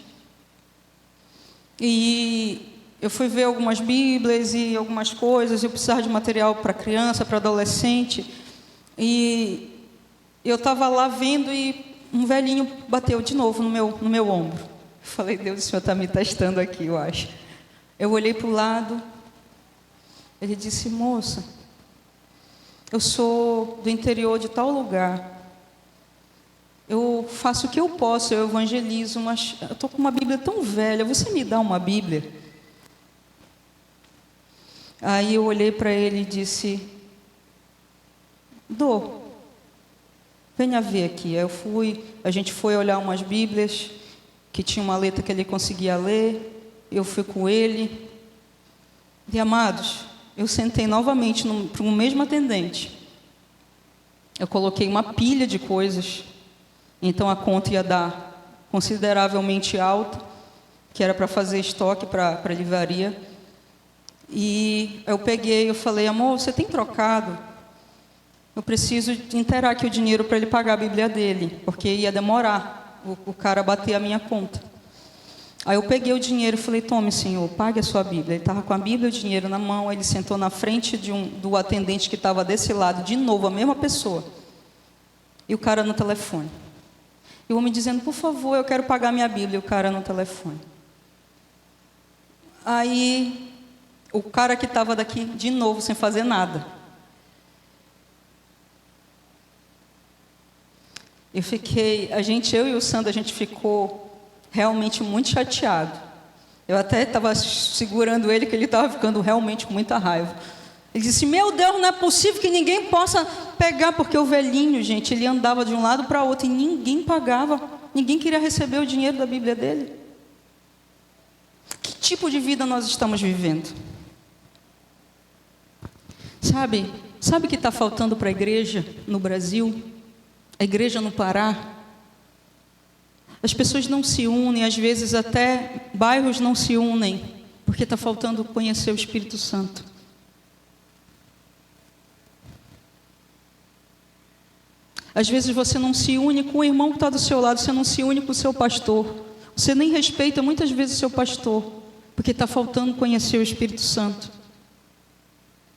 E eu fui ver algumas Bíblias e algumas coisas, eu precisava de material para criança, para adolescente. E eu estava lá vendo e um velhinho bateu de novo no meu ombro. Eu falei, Deus, o Senhor está me testando aqui, eu acho. Eu olhei para o lado, ele disse, moça, eu sou do interior de tal lugar. Eu faço o que eu posso, eu evangelizo, mas eu estou com uma Bíblia tão velha, você me dá uma Bíblia? Aí eu olhei para ele e disse, dou, venha ver aqui. Aí a gente foi olhar umas Bíblias, que tinha uma letra que ele conseguia ler, eu fui com ele. E amados, eu sentei novamente para o mesmo atendente. Eu coloquei uma pilha de coisas. Então a conta ia dar consideravelmente alta, que era para fazer estoque para a livraria. E eu peguei, eu falei, amor, você tem trocado? Eu preciso inteirar aqui o dinheiro para ele pagar a Bíblia dele, porque ia demorar o cara bater a minha conta. Aí eu peguei o dinheiro e falei, tome, senhor, pague a sua Bíblia. Ele estava com a Bíblia e o dinheiro na mão, ele sentou na frente do atendente que estava desse lado, de novo, a mesma pessoa. E o cara no telefone. E o homem dizendo, por favor, eu quero pagar minha Bíblia. E o cara no telefone. Aí, o cara que estava daqui, de novo, sem fazer nada. Eu e o Sandro, a gente ficou realmente muito chateado. Eu até estava segurando ele, que ele estava ficando realmente com muita raiva. Ele disse, meu Deus, não é possível que ninguém possa pegar, porque o velhinho, gente, ele andava de um lado para outro e ninguém pagava, ninguém queria receber o dinheiro da Bíblia dele. Que tipo de vida nós estamos vivendo? Sabe o que está faltando para a igreja no Brasil? A igreja no Pará? As pessoas não se unem, às vezes até bairros não se unem, porque está faltando conhecer o Espírito Santo. Às vezes você não se une com o irmão que está do seu lado, você não se une com o seu pastor, você nem respeita muitas vezes o seu pastor, porque está faltando conhecer o Espírito Santo.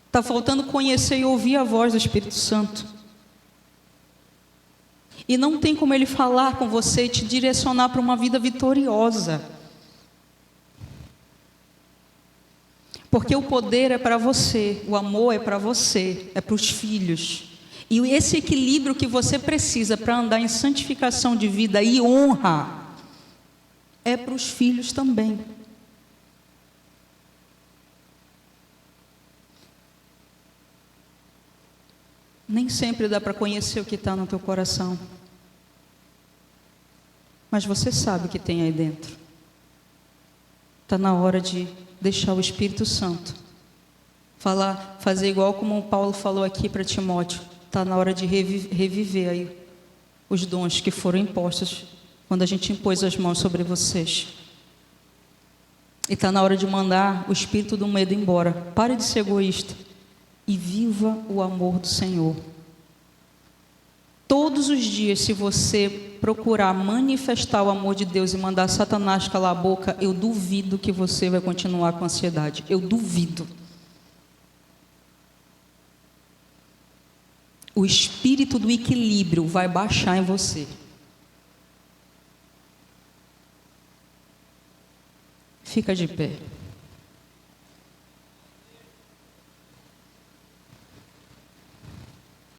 Está faltando conhecer e ouvir a voz do Espírito Santo. E não tem como ele falar com você e te direcionar para uma vida vitoriosa. Porque o poder é para você, o amor é para você, é para os filhos. E esse equilíbrio que você precisa para andar em santificação de vida e honra, é para os filhos também. Nem sempre dá para conhecer o que está no teu coração. Mas você sabe o que tem aí dentro. Está na hora de deixar o Espírito Santo fazer igual como o Paulo falou aqui para Timóteo. Está na hora de reviver aí os dons que foram impostos quando a gente impôs as mãos sobre vocês. E está na hora de mandar o espírito do medo embora. Pare de ser egoísta e viva o amor do Senhor. Todos os dias, se você procurar manifestar o amor de Deus e mandar Satanás calar a boca, eu duvido que você vai continuar com ansiedade. Eu duvido. O espírito do equilíbrio vai baixar em você. Fica de pé.